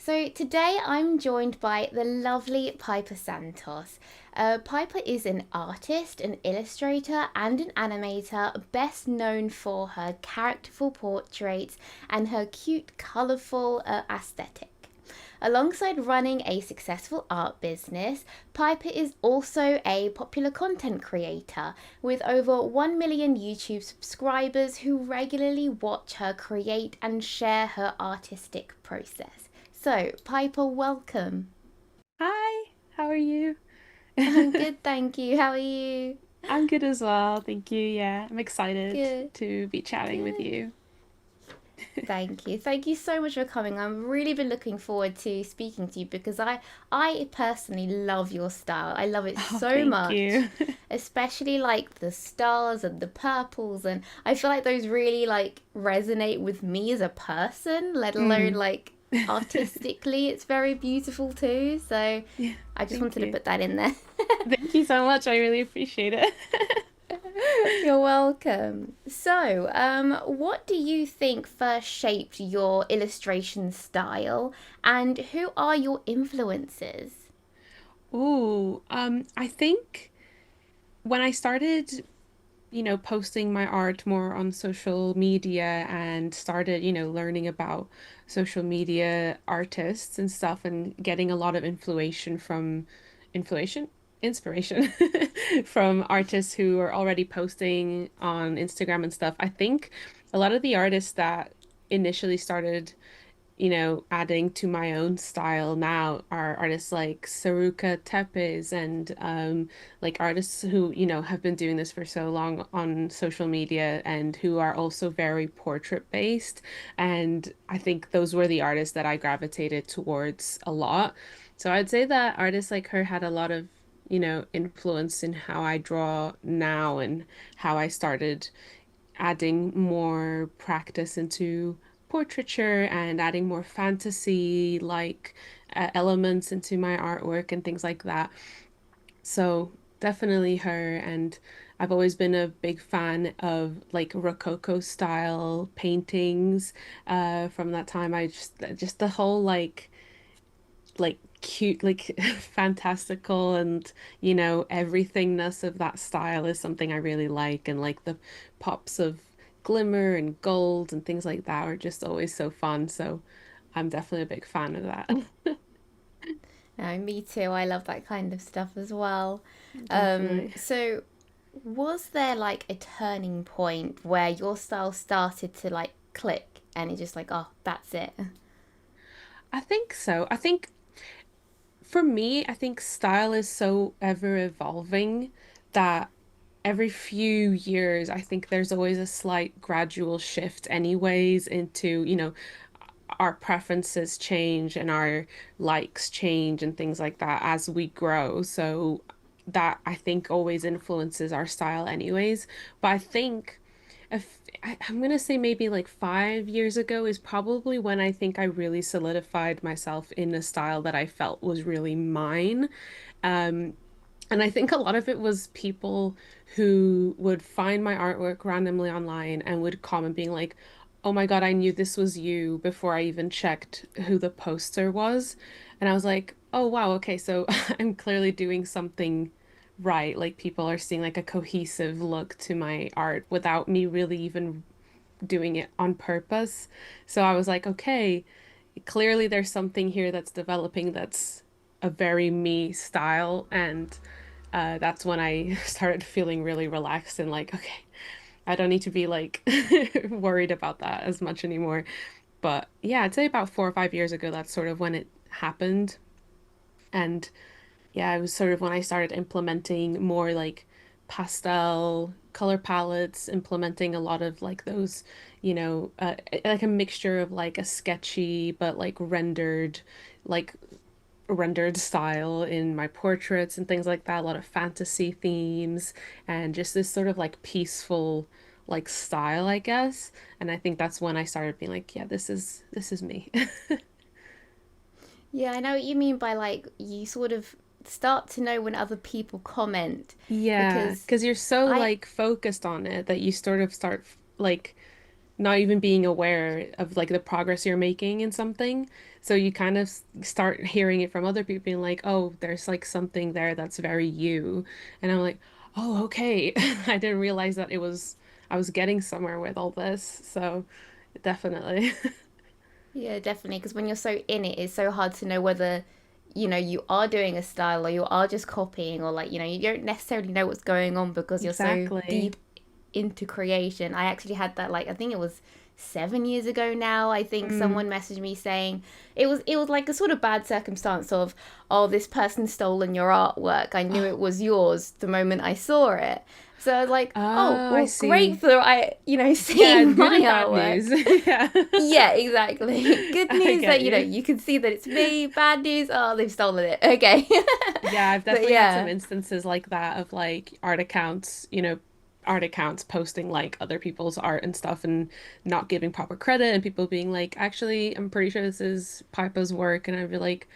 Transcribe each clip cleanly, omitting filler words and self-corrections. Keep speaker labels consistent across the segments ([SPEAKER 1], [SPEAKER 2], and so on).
[SPEAKER 1] So today I'm joined by the lovely Pypah Santos. Pypah is an artist, an illustrator, and an animator, best known for her characterful portraits and her cute, colourful aesthetic. Alongside running a successful art business, Piper is also a popular content creator with over 1 million YouTube subscribers who regularly watch her create and share her artistic process. So, Piper, welcome.
[SPEAKER 2] Hi, how are you?
[SPEAKER 1] I'm good, thank you. How are you?
[SPEAKER 2] I'm good as well, thank you. Yeah, I'm excited
[SPEAKER 1] Good,
[SPEAKER 2] to be chatting with
[SPEAKER 1] good.
[SPEAKER 2] you.
[SPEAKER 1] Thank you. Thank you so much for coming. I've really been looking forward to speaking to you because I personally love your style. I love it
[SPEAKER 2] Oh,
[SPEAKER 1] so
[SPEAKER 2] thank
[SPEAKER 1] much,
[SPEAKER 2] you.
[SPEAKER 1] especially like the stars and the purples, and I feel like those really like resonate with me as a person, let alone
[SPEAKER 2] Mm.
[SPEAKER 1] like artistically it's very beautiful too. So
[SPEAKER 2] Yeah,
[SPEAKER 1] I just
[SPEAKER 2] thank
[SPEAKER 1] wanted to
[SPEAKER 2] you.
[SPEAKER 1] put that in there.
[SPEAKER 2] Thank you so much. I really appreciate it.
[SPEAKER 1] You're welcome. So, what do you think first shaped your illustration style, and who are your influences?
[SPEAKER 2] I think when I started, posting my art more on social media and started, learning about social media artists and stuff and getting a lot of inflation, inspiration from artists who are already posting on Instagram and stuff. I think a lot of the artists that initially started adding to my own style now are artists like Saruka Tepes and like artists who, have been doing this for so long on social media and who are also very portrait based. And I think those were the artists that I gravitated towards a lot. So I'd say that artists like her had a lot of, influence in how I draw now and how I started adding more practice into portraiture and adding more fantasy like elements into my artwork and things like that. So definitely her. And I've always been a big fan of like Rococo style paintings from that time. I just the whole like cute like fantastical and everythingness of that style is something I really like, and like the pops of glimmer and gold and things like that are just always so fun, so I'm definitely a big fan of that.
[SPEAKER 1] Me too. I love that kind of stuff as well.
[SPEAKER 2] Definitely.
[SPEAKER 1] So, was there like a turning point where your style started to like click and you're just like, oh, that's it?
[SPEAKER 2] I think so. I think for me, I think style is so ever evolving that every few years, I think there's always a slight gradual shift, anyways, into, our preferences change and our likes change and things like that as we grow. So that I think always influences our style, anyways. But I think if I'm gonna say maybe like 5 years ago is probably when I think I really solidified myself in a style that I felt was really mine. Um, and I think a lot of it was people who would find my artwork randomly online and would comment being like, "Oh my God, I knew this was you before I even checked who the poster was." And I was like, "Oh wow, okay, so I'm clearly doing something right. Like people are seeing like a cohesive look to my art without me really even doing it on purpose." So I was like, "Okay, clearly there's something here that's developing that's a very me style." And that's when I started feeling really relaxed and like, okay, I don't need to be like worried about that as much anymore. But yeah, I'd say about 4 or 5 years ago, that's sort of when it happened. And yeah, it was sort of when I started implementing more like pastel color palettes, implementing a lot of like those, like a mixture of like a sketchy but like rendered style in my portraits and things like that, a lot of fantasy themes and just this sort of like peaceful like style, I guess. And I think that's when I started being like, yeah, this is me.
[SPEAKER 1] Yeah, I know what you mean by like you sort of start to know when other people comment
[SPEAKER 2] Yeah,
[SPEAKER 1] because
[SPEAKER 2] because you're so
[SPEAKER 1] I
[SPEAKER 2] like focused on it that you sort of start like not even being aware of like the progress you're making in something. So you kind of start hearing it from other people being like, "Oh, there's like something there that's very you." And I'm like, "Oh, okay." I didn't realize that I was getting somewhere with all this. So definitely.
[SPEAKER 1] Yeah, definitely. Because when you're so in it, it's so hard to know whether, you are doing a style or you are just copying, or like, you don't necessarily know what's going on because you're so
[SPEAKER 2] Exactly.
[SPEAKER 1] deep into creation. I actually had that, like, I think it was 7 years ago now. I think
[SPEAKER 2] Mm.
[SPEAKER 1] someone messaged me saying it was like a sort of bad circumstance of, oh, this person stolen your artwork. I knew it was yours the moment I saw it. So I was like, oh,
[SPEAKER 2] Oh, I
[SPEAKER 1] well, great
[SPEAKER 2] see.
[SPEAKER 1] for
[SPEAKER 2] Yeah,
[SPEAKER 1] seeing
[SPEAKER 2] good
[SPEAKER 1] my
[SPEAKER 2] and bad news.
[SPEAKER 1] artwork.
[SPEAKER 2] Yeah.
[SPEAKER 1] Yeah, exactly. Good
[SPEAKER 2] I
[SPEAKER 1] news
[SPEAKER 2] get
[SPEAKER 1] that
[SPEAKER 2] you.
[SPEAKER 1] you can see that it's me. Bad news, oh, they've stolen it. Okay.
[SPEAKER 2] Yeah, I've
[SPEAKER 1] But
[SPEAKER 2] definitely had some
[SPEAKER 1] yeah.
[SPEAKER 2] instances like that of like art accounts, art accounts posting like other people's art and stuff and not giving proper credit and people being like, actually, I'm pretty sure this is Pypah's work. And I'd be like,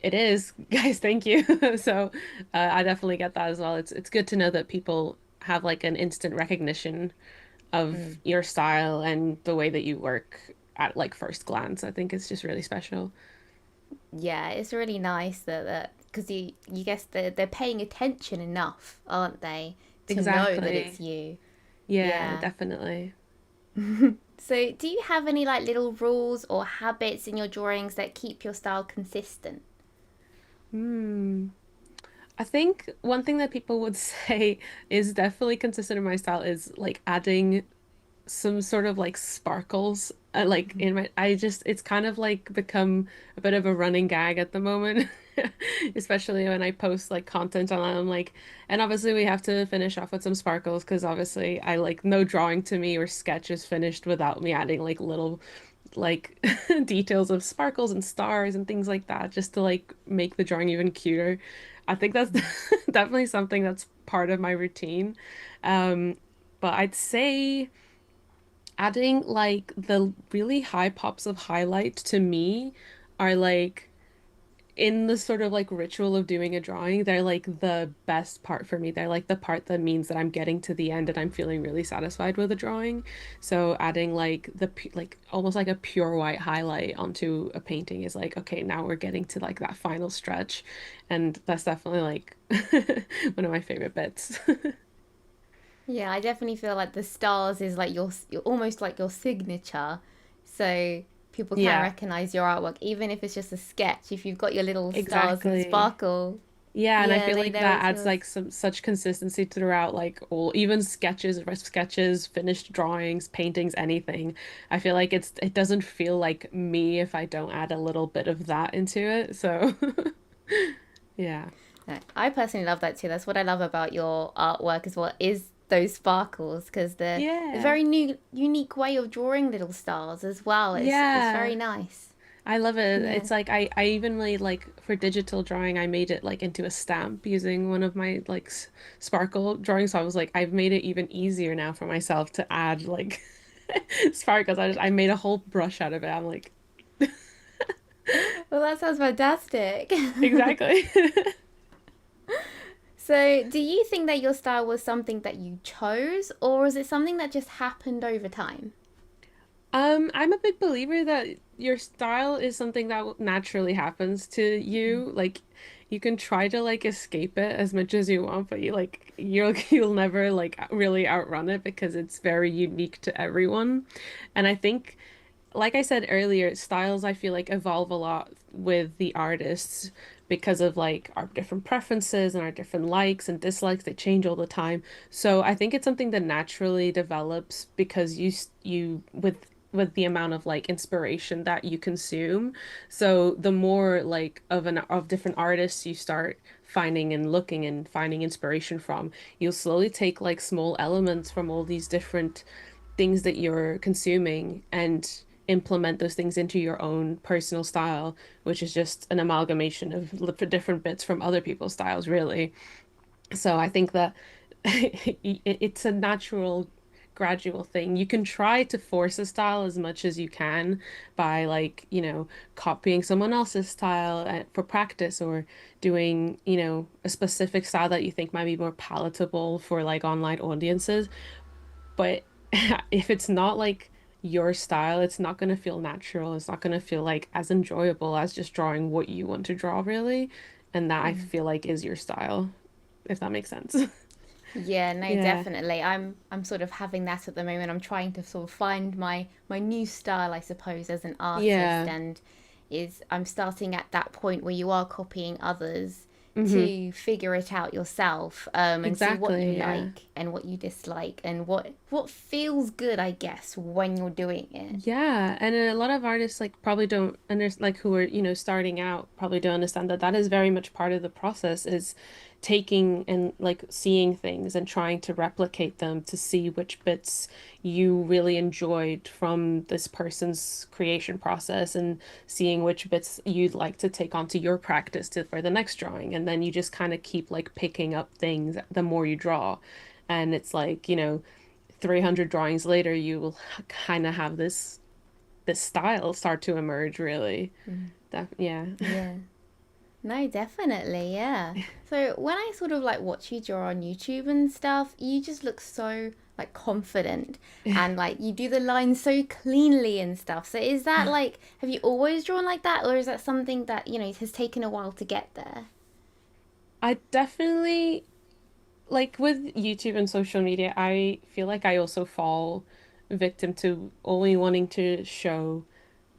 [SPEAKER 2] it is, guys, thank you. So I definitely get that as well. It's good to know that people have like an instant recognition of
[SPEAKER 1] Mm.
[SPEAKER 2] your style and the way that you work at like first glance. I think it's just really special.
[SPEAKER 1] Yeah, it's really nice that because you guess they're paying attention enough, aren't they, to know that it's
[SPEAKER 2] Exactly.
[SPEAKER 1] you.
[SPEAKER 2] Yeah,
[SPEAKER 1] Yeah.
[SPEAKER 2] definitely.
[SPEAKER 1] So, do you have any like little rules or habits in your drawings that keep your style consistent?
[SPEAKER 2] Hmm. I think one thing that people would say is definitely consistent in my style is like adding some sort of like sparkles like in my I just it's kind of like become a bit of a running gag at the moment. Especially when I post like content on it. I'm like, and obviously we have to finish off with some sparkles because obviously I like no drawing to me or sketch is finished without me adding like little like details of sparkles and stars and things like that just to like make the drawing even cuter. I think that's definitely something that's part of my routine. But I'd say adding like the really high pops of highlight to me are like in the sort of like ritual of doing a drawing, they're like the best part for me. They're like the part that means that I'm getting to the end and I'm feeling really satisfied with a drawing. So adding like like almost like a pure white highlight onto a painting is like, okay, now we're getting to like that final stretch. And that's definitely like one of my favorite bits.
[SPEAKER 1] Yeah, I definitely feel like the stars is like your almost like your signature. So people can
[SPEAKER 2] Yeah,
[SPEAKER 1] recognize your artwork even if it's just a sketch. If you've got your little stars and
[SPEAKER 2] exactly.
[SPEAKER 1] sparkle,
[SPEAKER 2] Yeah, and I
[SPEAKER 1] yeah,
[SPEAKER 2] feel
[SPEAKER 1] they
[SPEAKER 2] like
[SPEAKER 1] know
[SPEAKER 2] that
[SPEAKER 1] it's
[SPEAKER 2] adds
[SPEAKER 1] yours.
[SPEAKER 2] like some such consistency throughout like all even sketches, rough sketches, finished drawings, paintings, anything. I feel like it doesn't feel like me if I don't add a little bit of that into it. So yeah.
[SPEAKER 1] I personally love that too. That's what I love about your artwork as well, is those sparkles, because they're a
[SPEAKER 2] Yeah.
[SPEAKER 1] very new unique way of drawing little stars as well. It's very
[SPEAKER 2] Yeah.
[SPEAKER 1] nice.
[SPEAKER 2] I love it.
[SPEAKER 1] Yeah.
[SPEAKER 2] It's like I even made like for digital drawing, I made it like into a stamp using one of my like sparkle drawings. So I was like, I've made it even easier now for myself to add like sparkles. I made a whole brush out of it. I'm like,
[SPEAKER 1] Well, that sounds fantastic.
[SPEAKER 2] exactly.
[SPEAKER 1] So, do you think that your style was something that you chose, or is it something that just happened over time?
[SPEAKER 2] I'm a big believer that your style is something that naturally happens to you. Like you can try to like escape it as much as you want, but you'll never like really outrun it because it's very unique to everyone. And I think like I said earlier, styles I feel like evolve a lot with the artists because of like our different preferences and our different likes and dislikes. They change all the time. So I think it's something that naturally develops because you with the amount of like inspiration that you consume. So the more like of different artists you start finding and looking and finding inspiration from, you'll slowly take like small elements from all these different things that you're consuming and implement those things into your own personal style, which is just an amalgamation of different bits from other people's styles, really. So I think that it's a natural, gradual thing. You can try to force a style as much as you can by like, copying someone else's style for practice or doing, a specific style that you think might be more palatable for like online audiences. But if it's not like your style, it's not going to feel natural. It's not going to feel like as enjoyable as just drawing what you want to draw, really. And that I feel like is your style, if that makes sense.
[SPEAKER 1] Yeah, no,
[SPEAKER 2] Yeah.
[SPEAKER 1] definitely. I'm sort of having that at the moment. I'm trying to sort of find my new style, I suppose, as an artist,
[SPEAKER 2] Yeah.
[SPEAKER 1] and is I'm starting at that point where you are copying others
[SPEAKER 2] Hmm.
[SPEAKER 1] to figure it out yourself, and see what you
[SPEAKER 2] Exactly. Yeah.
[SPEAKER 1] like and what you dislike and what feels good, I guess, when you're doing it.
[SPEAKER 2] Yeah, and a lot of artists like probably don't understand, like who are, starting out probably don't understand that that is very much part of the process is taking and like seeing things and trying to replicate them to see which bits you really enjoyed from this person's creation process and seeing which bits you'd like to take onto your practice for the next drawing. And then you just kind of keep like picking up things the more you draw. And it's like, 300 drawings later, you will kind of have this style start to emerge, really. Yeah.
[SPEAKER 1] Yeah. No, definitely, yeah. So when I sort of like watch you draw on YouTube and stuff, you just look so like confident and like you do the lines so cleanly and stuff. So is that like, have you always drawn like that, or is that something that, has taken a while to get there?
[SPEAKER 2] I definitely like with YouTube and social media, I feel like I also fall victim to only wanting to show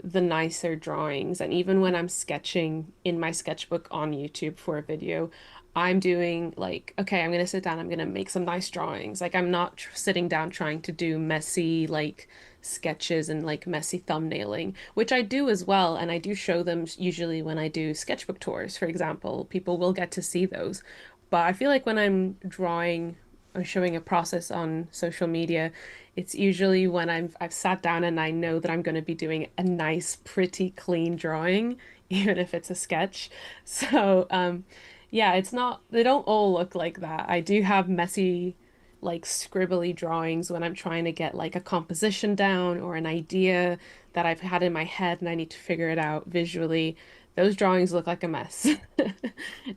[SPEAKER 2] the nicer drawings. And even when I'm sketching in my sketchbook on YouTube for a video, I'm doing like, okay, I'm gonna sit down, I'm gonna make some nice drawings. Like I'm not sitting down trying to do messy like sketches and like messy thumbnailing, which I do as well, and I do show them usually when I do sketchbook tours, for example. People will get to see those. But I feel like when I'm drawing or showing a process on social media, it's usually when I've sat down and I know that I'm going to be doing a nice, pretty, clean drawing, even if it's a sketch. So, yeah, it's not, they don't all look like that. I do have messy, like scribbly drawings when I'm trying to get like a composition down or an idea that I've had in my head and I need to figure it out visually. Those drawings look like a mess.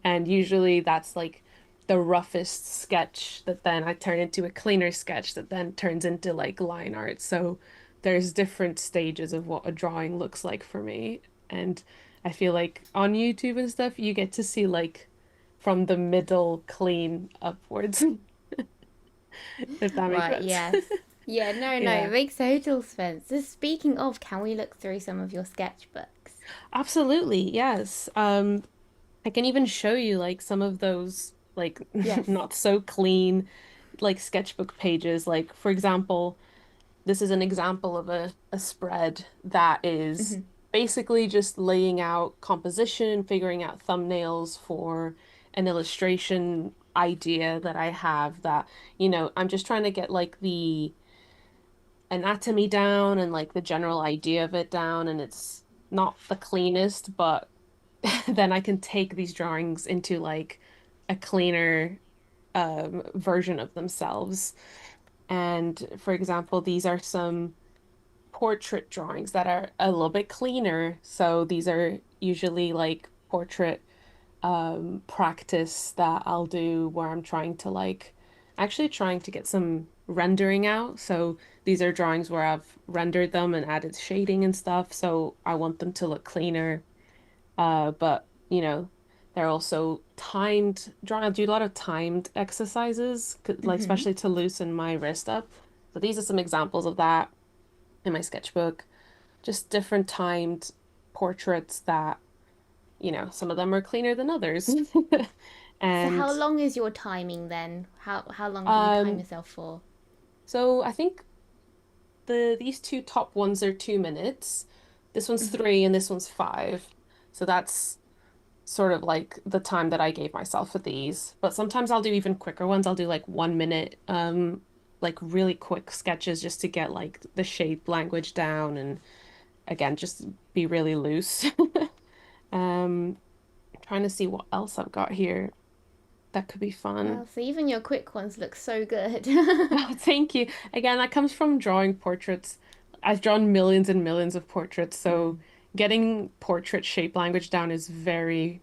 [SPEAKER 2] And usually that's like the roughest sketch that then I turn into a cleaner sketch that then turns into like line art. So there's different stages of what a drawing looks like for me. And I feel like on YouTube and stuff, you get to see like from the middle clean upwards, if that makes
[SPEAKER 1] Right,
[SPEAKER 2] sense.
[SPEAKER 1] yes. Yeah, no, no, it
[SPEAKER 2] Yeah,
[SPEAKER 1] makes total sense. So speaking of, can we look through some of your sketchbooks?
[SPEAKER 2] absolutely. Yes. I can even show you like some of those like
[SPEAKER 1] Yes.
[SPEAKER 2] not so clean like sketchbook pages. Like for example, this is an example of a spread that is basically just laying out composition, figuring out thumbnails for an illustration idea that I have that, I'm just trying to get like the anatomy down and like the general idea of it down, and it's not the cleanest, but then I can take these drawings into like a cleaner version of themselves. And for example, these are some portrait drawings that are a little bit cleaner. So these are usually like portrait practice that I'll do where I'm trying to like actually trying to get some rendering out. So these are drawings where I've rendered them and added shading and stuff. So I want them to look cleaner. But they're also timed drawing. I do a lot of timed exercises, like especially to loosen my wrist up. So these are some examples of that in my sketchbook. Just different timed portraits that, some of them are cleaner than others.
[SPEAKER 1] So
[SPEAKER 2] And
[SPEAKER 1] how long is your timing then? How long do you time
[SPEAKER 2] um,
[SPEAKER 1] yourself for?
[SPEAKER 2] so I think these two top ones are 2 minutes. This one's three and this one's five. So that's sort of like the time that I gave myself for these. But sometimes I'll do even quicker ones. I'll do like 1 minute, like really quick sketches just to get like the shape language down and again, just be really loose. Um, trying to see what else I've got here that could be fun.
[SPEAKER 1] Well, so even your quick ones look so good.
[SPEAKER 2] Oh, thank you. Again, that comes from drawing portraits. I've drawn millions and millions of portraits, so getting portrait shape language down is very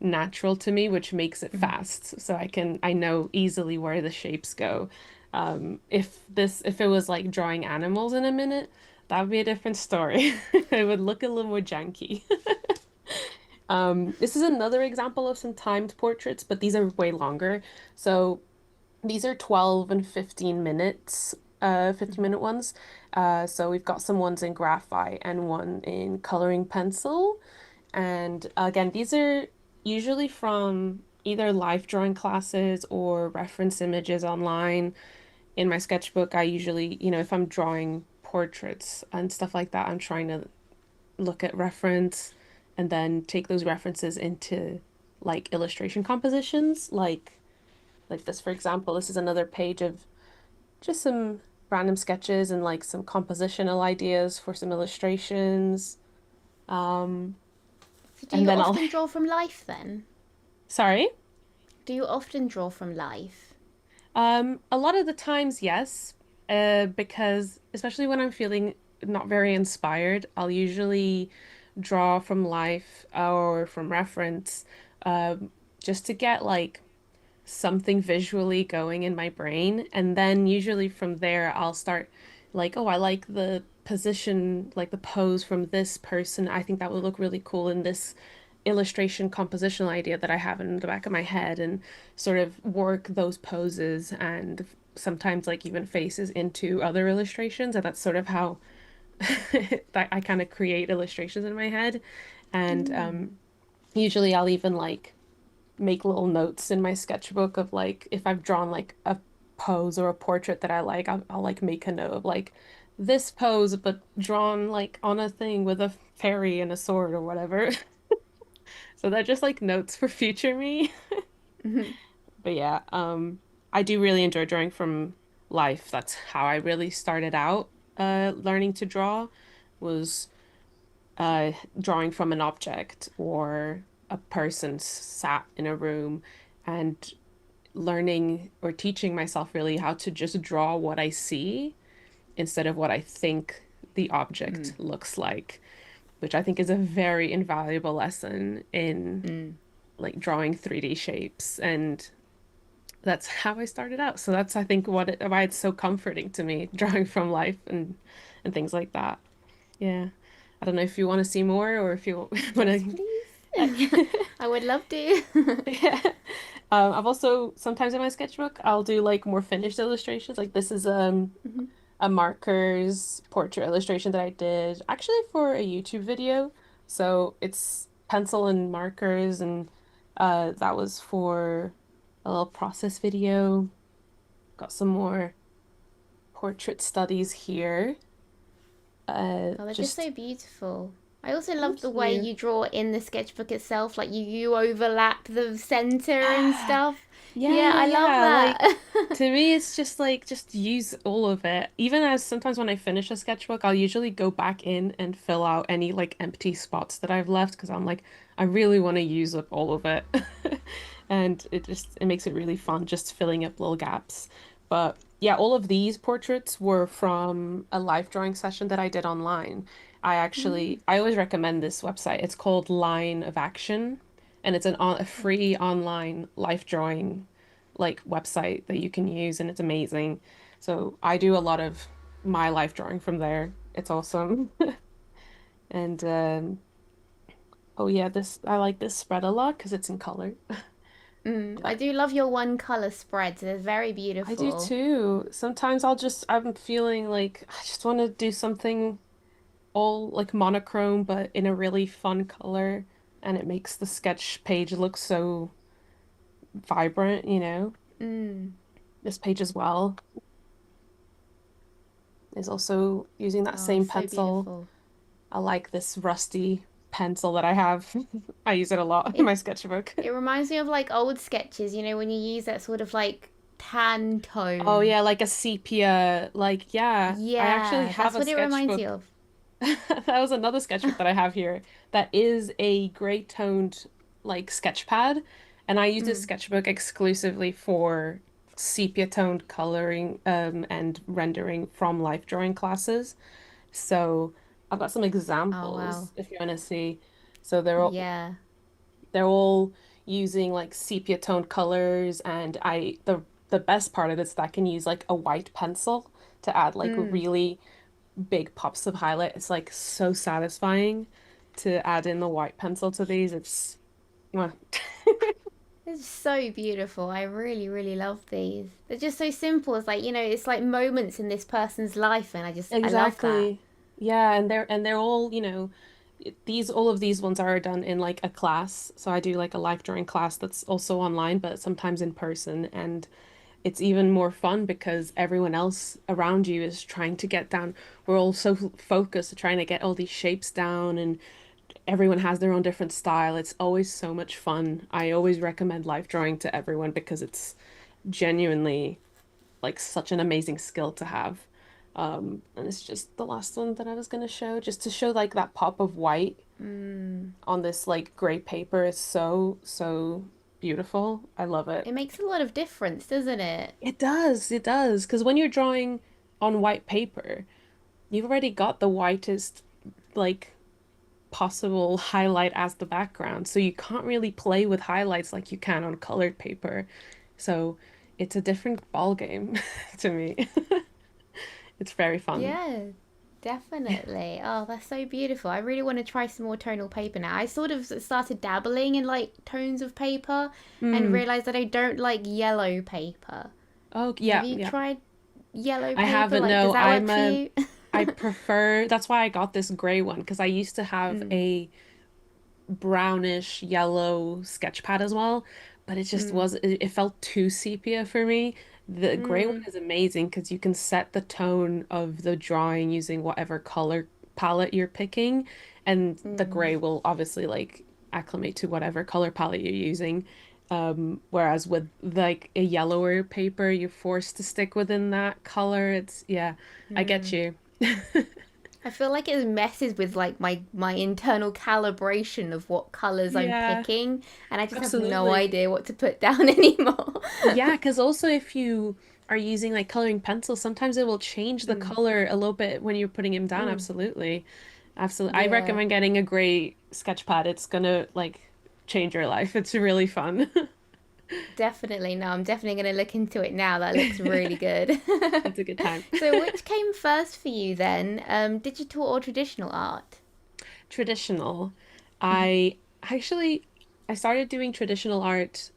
[SPEAKER 2] natural to me, which makes it fast. So I know easily where the shapes go. If it was like drawing animals in a minute, that would be a different story. It would look a little more janky. This is another example of some timed portraits, but these are way longer. So these are 12 and 15 minutes, 15-minute ones. So we've got some ones in graphite and one in coloring pencil. And again, these are usually from either life drawing classes or reference images online. In my sketchbook, I usually, if I'm drawing portraits and stuff like that, I'm trying to look at reference and then take those references into like illustration compositions, like this, for example. This is another page of just some random sketches and like some compositional ideas for some illustrations. Um,
[SPEAKER 1] So do
[SPEAKER 2] and
[SPEAKER 1] you
[SPEAKER 2] then I'll,
[SPEAKER 1] often draw from life then?
[SPEAKER 2] sorry.
[SPEAKER 1] Do you often draw from life?
[SPEAKER 2] A lot of the times, yes, because especially when I'm feeling not very inspired, I'll usually draw from life or from reference, just to get like something visually going in my brain. And then usually from there, I'll start like, oh, I like the position, like the pose from this person. I think that would look really cool in this illustration compositional idea that I have in the back of my head, and sort of work those poses and sometimes like even faces into other illustrations. And that's sort of how that I kind of create illustrations in my head. And usually I'll even like make little notes in my sketchbook of like if I've drawn like a pose or a portrait that I like, I'll like make a note of like this pose, but drawn like on a thing with a fairy and a sword or whatever. So they're just like notes for future me. But yeah, I do really enjoy drawing from life. That's how I really started out learning to draw, was drawing from an object or a person sat in a room, and learning or teaching myself really how to just draw what I see instead of what I think the object looks like, which I think is a very invaluable lesson in like drawing 3D shapes. And that's how I started out. So that's, I think, why it's so comforting to me, drawing from life and things like that. Yeah. I don't know if you want to see more or if you want
[SPEAKER 1] Yes,
[SPEAKER 2] to.
[SPEAKER 1] please. I would love to.
[SPEAKER 2] Yeah. I've also sometimes in my sketchbook I'll do like more finished illustrations. Like this is a markers portrait illustration that I did actually for a YouTube video. So it's pencil and markers, and that was for a little process video. Got some more portrait studies here.
[SPEAKER 1] Oh, they're just
[SPEAKER 2] Just
[SPEAKER 1] so beautiful. I also love
[SPEAKER 2] thank
[SPEAKER 1] the way
[SPEAKER 2] you.
[SPEAKER 1] you draw in the sketchbook itself. Like you overlap the center and stuff. Yeah,
[SPEAKER 2] Yeah,
[SPEAKER 1] I love
[SPEAKER 2] yeah. Like
[SPEAKER 1] that.
[SPEAKER 2] to me, it's just like just use all of it. Even as sometimes when I finish a sketchbook, I'll usually go back in and fill out any like empty spots that I've left because I'm like, I really want to use up all of it. And it makes it really fun just filling up little gaps. But yeah, all of these portraits were from a life drawing session that I did online. I always recommend this website. It's called Line of Action, and it's a free online life drawing like website that you can use, and it's amazing. So I do a lot of my life drawing from there. It's awesome. And oh yeah, this I like this spread a lot because it's in color.
[SPEAKER 1] I
[SPEAKER 2] But
[SPEAKER 1] do love your one color spreads. They're very
[SPEAKER 2] I do
[SPEAKER 1] beautiful.
[SPEAKER 2] too. Sometimes I'm feeling like I just want to do something all like monochrome, but in a really fun color, and it makes the sketch page look so vibrant. This page as well is also using that
[SPEAKER 1] Oh,
[SPEAKER 2] same
[SPEAKER 1] so
[SPEAKER 2] pencil.
[SPEAKER 1] beautiful.
[SPEAKER 2] I like this rusty pencil that I have. I use it a lot in
[SPEAKER 1] It
[SPEAKER 2] my sketchbook.
[SPEAKER 1] it reminds me of like old sketches, when you use that sort of like tan
[SPEAKER 2] Oh
[SPEAKER 1] tone.
[SPEAKER 2] yeah, like a sepia. Like yeah, I actually
[SPEAKER 1] Yeah,
[SPEAKER 2] have
[SPEAKER 1] that's
[SPEAKER 2] a
[SPEAKER 1] what it reminds you
[SPEAKER 2] sketchbook.
[SPEAKER 1] of.
[SPEAKER 2] That was another sketchbook that I have here that is a gray toned like sketch pad, and I use this sketchbook exclusively for sepia toned coloring and rendering from life drawing classes. So I've got some
[SPEAKER 1] Oh wow.
[SPEAKER 2] examples if you want to see. So
[SPEAKER 1] Yeah.
[SPEAKER 2] they're all using like sepia toned colors, and the best part of it is that I can use like a white pencil to add like really big pops of highlight. It's like so satisfying to add in the white pencil to these. It's mwah.
[SPEAKER 1] It's so beautiful. I really, really love these. They're just so simple. It's like, it's like moments in this person's life, and I love that.
[SPEAKER 2] Exactly. Yeah, and they're all, these all of these ones are done in like a class. So I do like a life drawing class that's also online, but sometimes in person. And it's even more fun because everyone else around you is trying to get down. We're all so focused trying to get all these shapes down, and everyone has their own different style. It's always so much fun. I always recommend life drawing to everyone because it's genuinely like such an amazing skill to have. And it's just the last one that I was gonna show, just to show like that pop of white
[SPEAKER 1] Mm.
[SPEAKER 2] on this like gray paper. It's so, so beautiful. I love it.
[SPEAKER 1] It makes a lot of difference, doesn't it?
[SPEAKER 2] It does, it does. Because when you're drawing on white paper, you've already got the whitest like possible highlight as the background. So you can't really play with highlights like you can on colored paper. So it's a different ball game to me. It's very fun.
[SPEAKER 1] Yeah, definitely. Oh, that's so beautiful. I really want to try some more tonal paper now. I sort of started dabbling in like tones of paper and
[SPEAKER 2] Mm.
[SPEAKER 1] realized that I don't like yellow paper.
[SPEAKER 2] Oh,
[SPEAKER 1] Have
[SPEAKER 2] yeah,
[SPEAKER 1] you
[SPEAKER 2] yeah.
[SPEAKER 1] tried yellow
[SPEAKER 2] I
[SPEAKER 1] paper?
[SPEAKER 2] haven't,
[SPEAKER 1] Like, does
[SPEAKER 2] no.
[SPEAKER 1] that work for you?
[SPEAKER 2] I prefer, that's why I got this gray one because I used to have
[SPEAKER 1] Mm,
[SPEAKER 2] a brownish yellow sketch pad as well, but it just
[SPEAKER 1] mm,
[SPEAKER 2] was it felt too sepia for me. The gray one
[SPEAKER 1] mm,
[SPEAKER 2] is amazing because you can set the tone of the drawing using whatever color palette you're picking, and the
[SPEAKER 1] mm.
[SPEAKER 2] gray will obviously like acclimate to whatever color palette you're using. Whereas with like a yellower paper, you're forced to stick within that color. It's yeah, I get
[SPEAKER 1] Mm.
[SPEAKER 2] you.
[SPEAKER 1] I feel like it messes with like my internal calibration of what colors I'm
[SPEAKER 2] Yeah,
[SPEAKER 1] picking, and I just have no
[SPEAKER 2] absolutely.
[SPEAKER 1] idea what to put down anymore.
[SPEAKER 2] Yeah, because also if you are using like coloring pencils, sometimes it will change the
[SPEAKER 1] Mm,
[SPEAKER 2] color a little bit when you're putting him down.
[SPEAKER 1] mm.
[SPEAKER 2] Absolutely. Absolutely. I
[SPEAKER 1] Yeah.
[SPEAKER 2] recommend getting a great sketch pad. It's gonna like change your life. It's really fun.
[SPEAKER 1] Definitely. No, I'm definitely going to look into it now. That looks really good.
[SPEAKER 2] It's a good time.
[SPEAKER 1] So, which came first for you then? Digital or traditional art?
[SPEAKER 2] Traditional. I actually I started doing traditional art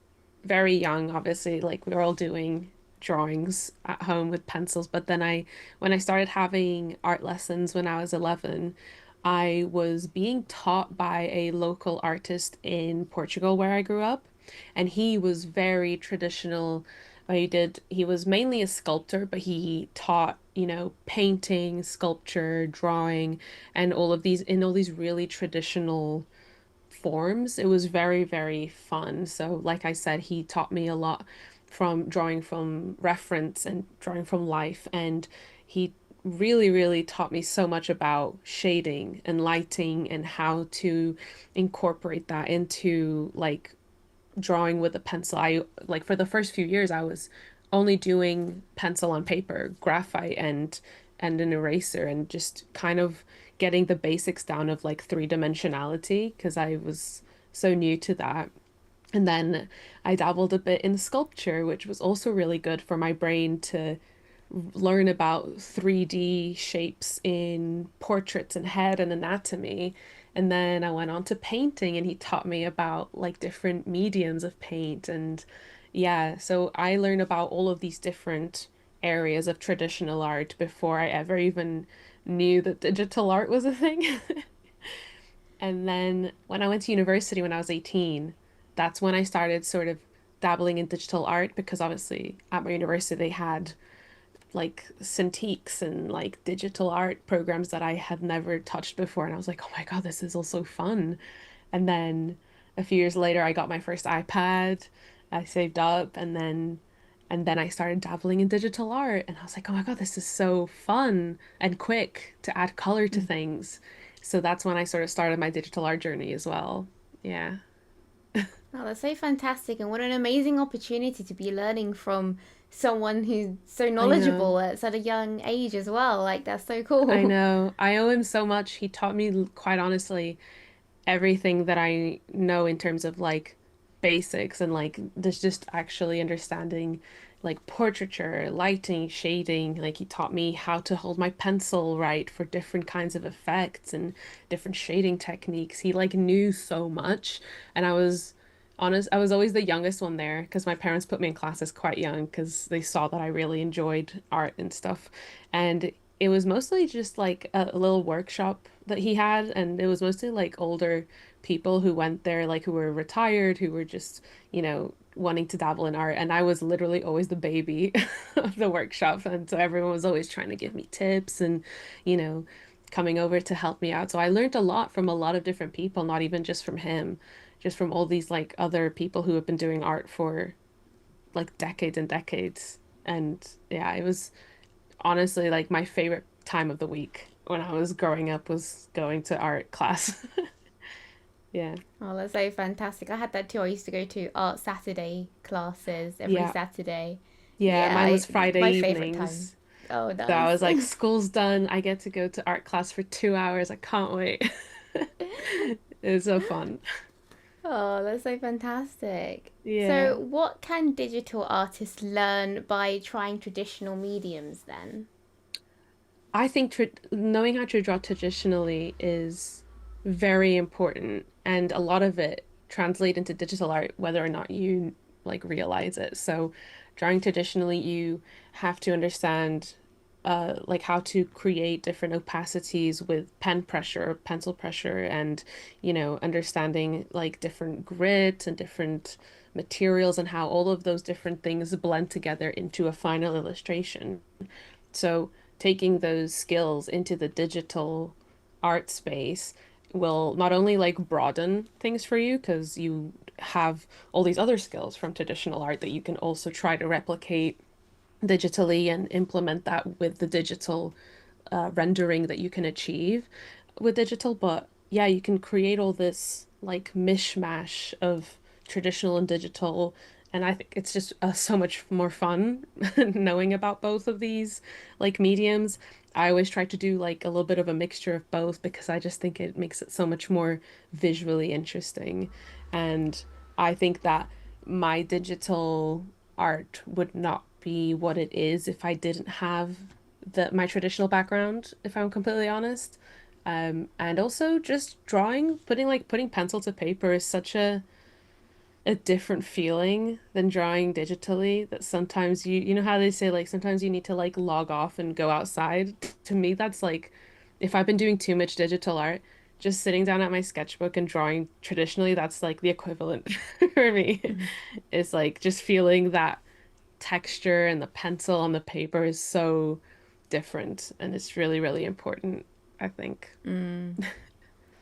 [SPEAKER 2] very young, obviously, like we were all doing drawings at home with pencils, but then I when I started having art lessons when I was 11, I was being taught by a local artist in Portugal where I grew up, and he was very traditional. He was mainly a sculptor, but he taught, painting, sculpture, drawing, and all of these in all these really traditional forms. It was very, very fun. So, like I said, he taught me a lot from drawing from reference and drawing from life. And he really, really taught me so much about shading and lighting and how to incorporate that into like drawing with a pencil. I like for the first few years I was only doing pencil on paper, graphite and an eraser and just kind of getting the basics down of like three-dimensionality because I was so new to that. And then I dabbled a bit in sculpture, which was also really good for my brain to learn about 3D shapes in portraits and head and anatomy. And then I went on to painting and he taught me about like different mediums of paint. And yeah, so I learned about all of these different areas of traditional art before I ever even knew that digital art was a thing. And then when I went to university when I was 18, that's when I started sort of dabbling in digital art because obviously at my university they had like Cintiqs and like digital art programs that I had never touched before. And I was like, oh my God, this is also fun. And then a few years later, I got my first iPad. I saved up and then I started dabbling in digital art. And I was like, oh my God, this is so fun and quick to add color to things. So that's when I sort of started my digital art journey as well. Yeah,
[SPEAKER 1] Oh, that's so fantastic. And what an amazing opportunity to be learning from someone who's so
[SPEAKER 2] I know.
[SPEAKER 1] knowledgeable at such a young age as well. Like, that's so
[SPEAKER 2] I
[SPEAKER 1] cool.
[SPEAKER 2] know. I owe him so much. He taught me, quite honestly, everything that I know in terms of like basics and like there's just actually understanding like portraiture, lighting, shading. Like he taught me how to hold my pencil right for different kinds of effects and different shading techniques. He like knew so much. And I was honest, I was always the youngest one there because my parents put me in classes quite young because they saw that I really enjoyed art and stuff. And it was mostly just like a little workshop that he had, and it was mostly like older people who went there, like who were retired, who were just, wanting to dabble in art. And I was literally always the baby of the workshop. And so everyone was always trying to give me tips and, you know, coming over to help me out. So I learned a lot from a lot of different people, not even just from him, just from all these like other people who have been doing art for like decades and decades. And yeah, it was honestly like my favorite time of the week when I was growing up was going to art class. Yeah.
[SPEAKER 1] Oh, that's so fantastic. I had that too. I used to go to art Saturday classes every
[SPEAKER 2] Yeah.
[SPEAKER 1] Saturday.
[SPEAKER 2] Yeah,
[SPEAKER 1] Yeah,
[SPEAKER 2] mine was Friday
[SPEAKER 1] my favorite time.
[SPEAKER 2] evenings.
[SPEAKER 1] Oh,
[SPEAKER 2] So I
[SPEAKER 1] nice.
[SPEAKER 2] was like, school's done. I get to go to art class for 2 hours. I can't wait. It was so fun.
[SPEAKER 1] Oh, that's so fantastic.
[SPEAKER 2] Yeah.
[SPEAKER 1] So, what can digital artists learn by trying traditional mediums then?
[SPEAKER 2] I think tr knowing how to draw traditionally is very important, and a lot of it translate into digital art, whether or not you like realize it. So, drawing traditionally, you have to understand like how to create different opacities with pen pressure or pencil pressure, and understanding like different grit and different materials and how all of those different things blend together into a final illustration. So taking those skills into the digital art space will not only like broaden things for you because you have all these other skills from traditional art that you can also try to replicate digitally and implement that with the digital rendering that you can achieve with digital. But yeah, you can create all this like mishmash of traditional and digital. And I think it's just so much more fun knowing about both of these like mediums. I always try to do like a little bit of a mixture of both because I just think it makes it so much more visually interesting. And I think that my digital art would not be what it is if I didn't have my traditional background, if I'm completely honest. And also just drawing, putting pencil to paper is such a different feeling than drawing digitally that sometimes you know how they say like sometimes you need to like log off and go outside. To me, that's like if I've been doing too much digital art, just sitting down at my sketchbook and drawing traditionally, that's like the equivalent for me. It's like just feeling that texture and the pencil on the paper is so different and it's really, really important, I think.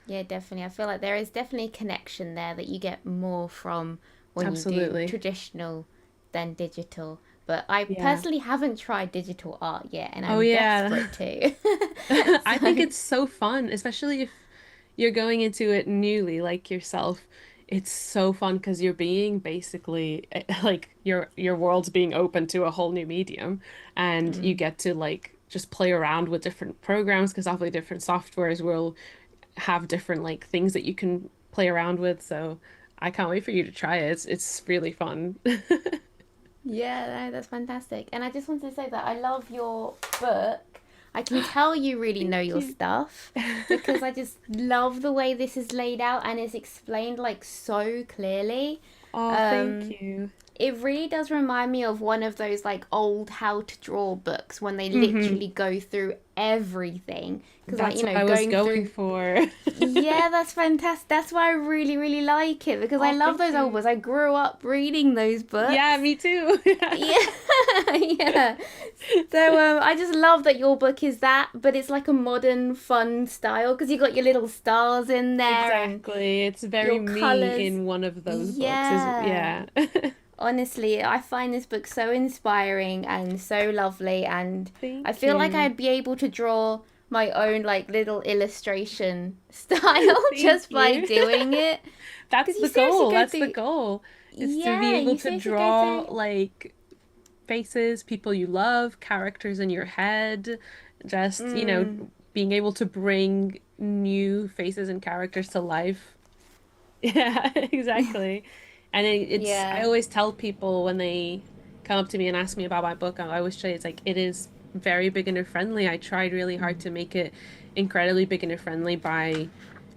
[SPEAKER 1] Yeah, definitely. I feel like there is definitely a connection there that you get more from when you do
[SPEAKER 2] Absolutely.
[SPEAKER 1] traditional than digital. But I
[SPEAKER 2] Yeah.
[SPEAKER 1] personally haven't tried digital art yet, and
[SPEAKER 2] Oh
[SPEAKER 1] I'm
[SPEAKER 2] yeah.
[SPEAKER 1] desperate to.
[SPEAKER 2] I think
[SPEAKER 1] So,
[SPEAKER 2] it's so fun, especially if you're going into it newly like yourself. It's so fun because you're being basically like your world's being open to a whole new medium and you get to like just play around with different programs because obviously different softwares will have different like things that you can play around with. So I can't wait for you to try it. It's really fun.
[SPEAKER 1] yeah, no, that's fantastic. And I just wanted to say that I love your book. I can tell you really know
[SPEAKER 2] Thank
[SPEAKER 1] your
[SPEAKER 2] you.
[SPEAKER 1] stuff because I just love the way this is laid out and it's explained like so clearly.
[SPEAKER 2] Oh, thank
[SPEAKER 1] Um,
[SPEAKER 2] you.
[SPEAKER 1] it really does remind me of one of those like old how to draw books when they
[SPEAKER 2] Hmm.
[SPEAKER 1] literally go through everything. Because, like,
[SPEAKER 2] That's what I was
[SPEAKER 1] going
[SPEAKER 2] going
[SPEAKER 1] through.
[SPEAKER 2] for.
[SPEAKER 1] Yeah, that's fantastic. That's why I really, really like it because I
[SPEAKER 2] Oh,
[SPEAKER 1] love
[SPEAKER 2] thank
[SPEAKER 1] those old
[SPEAKER 2] you.
[SPEAKER 1] books. I grew up reading those
[SPEAKER 2] Yeah,
[SPEAKER 1] books.
[SPEAKER 2] me too.
[SPEAKER 1] Yeah, yeah. So I just love that your book is that, but it's like a modern, fun style because you got your little stars in there and
[SPEAKER 2] Exactly. It's very
[SPEAKER 1] your
[SPEAKER 2] me
[SPEAKER 1] colors.
[SPEAKER 2] in one of those books is
[SPEAKER 1] Yeah.
[SPEAKER 2] yeah.
[SPEAKER 1] Honestly, I find this book so inspiring and so lovely, and I
[SPEAKER 2] Thank
[SPEAKER 1] feel like
[SPEAKER 2] you.
[SPEAKER 1] I'd be able to draw my own like little illustration style
[SPEAKER 2] Thank
[SPEAKER 1] just by
[SPEAKER 2] you.
[SPEAKER 1] doing it.
[SPEAKER 2] That's
[SPEAKER 1] Because you
[SPEAKER 2] the
[SPEAKER 1] seriously
[SPEAKER 2] goal.
[SPEAKER 1] go
[SPEAKER 2] That's the
[SPEAKER 1] through,
[SPEAKER 2] goal. Is to be
[SPEAKER 1] yeah,
[SPEAKER 2] able
[SPEAKER 1] you
[SPEAKER 2] to
[SPEAKER 1] seriously go
[SPEAKER 2] draw
[SPEAKER 1] through,
[SPEAKER 2] like faces, people you love, characters in your head, just, being able to bring new faces and characters to life. Yeah, exactly. And I
[SPEAKER 1] yeah,
[SPEAKER 2] always tell people when they come up to me and ask me about my book, I always say it's like it is very beginner friendly. I tried really hard to make it incredibly beginner friendly by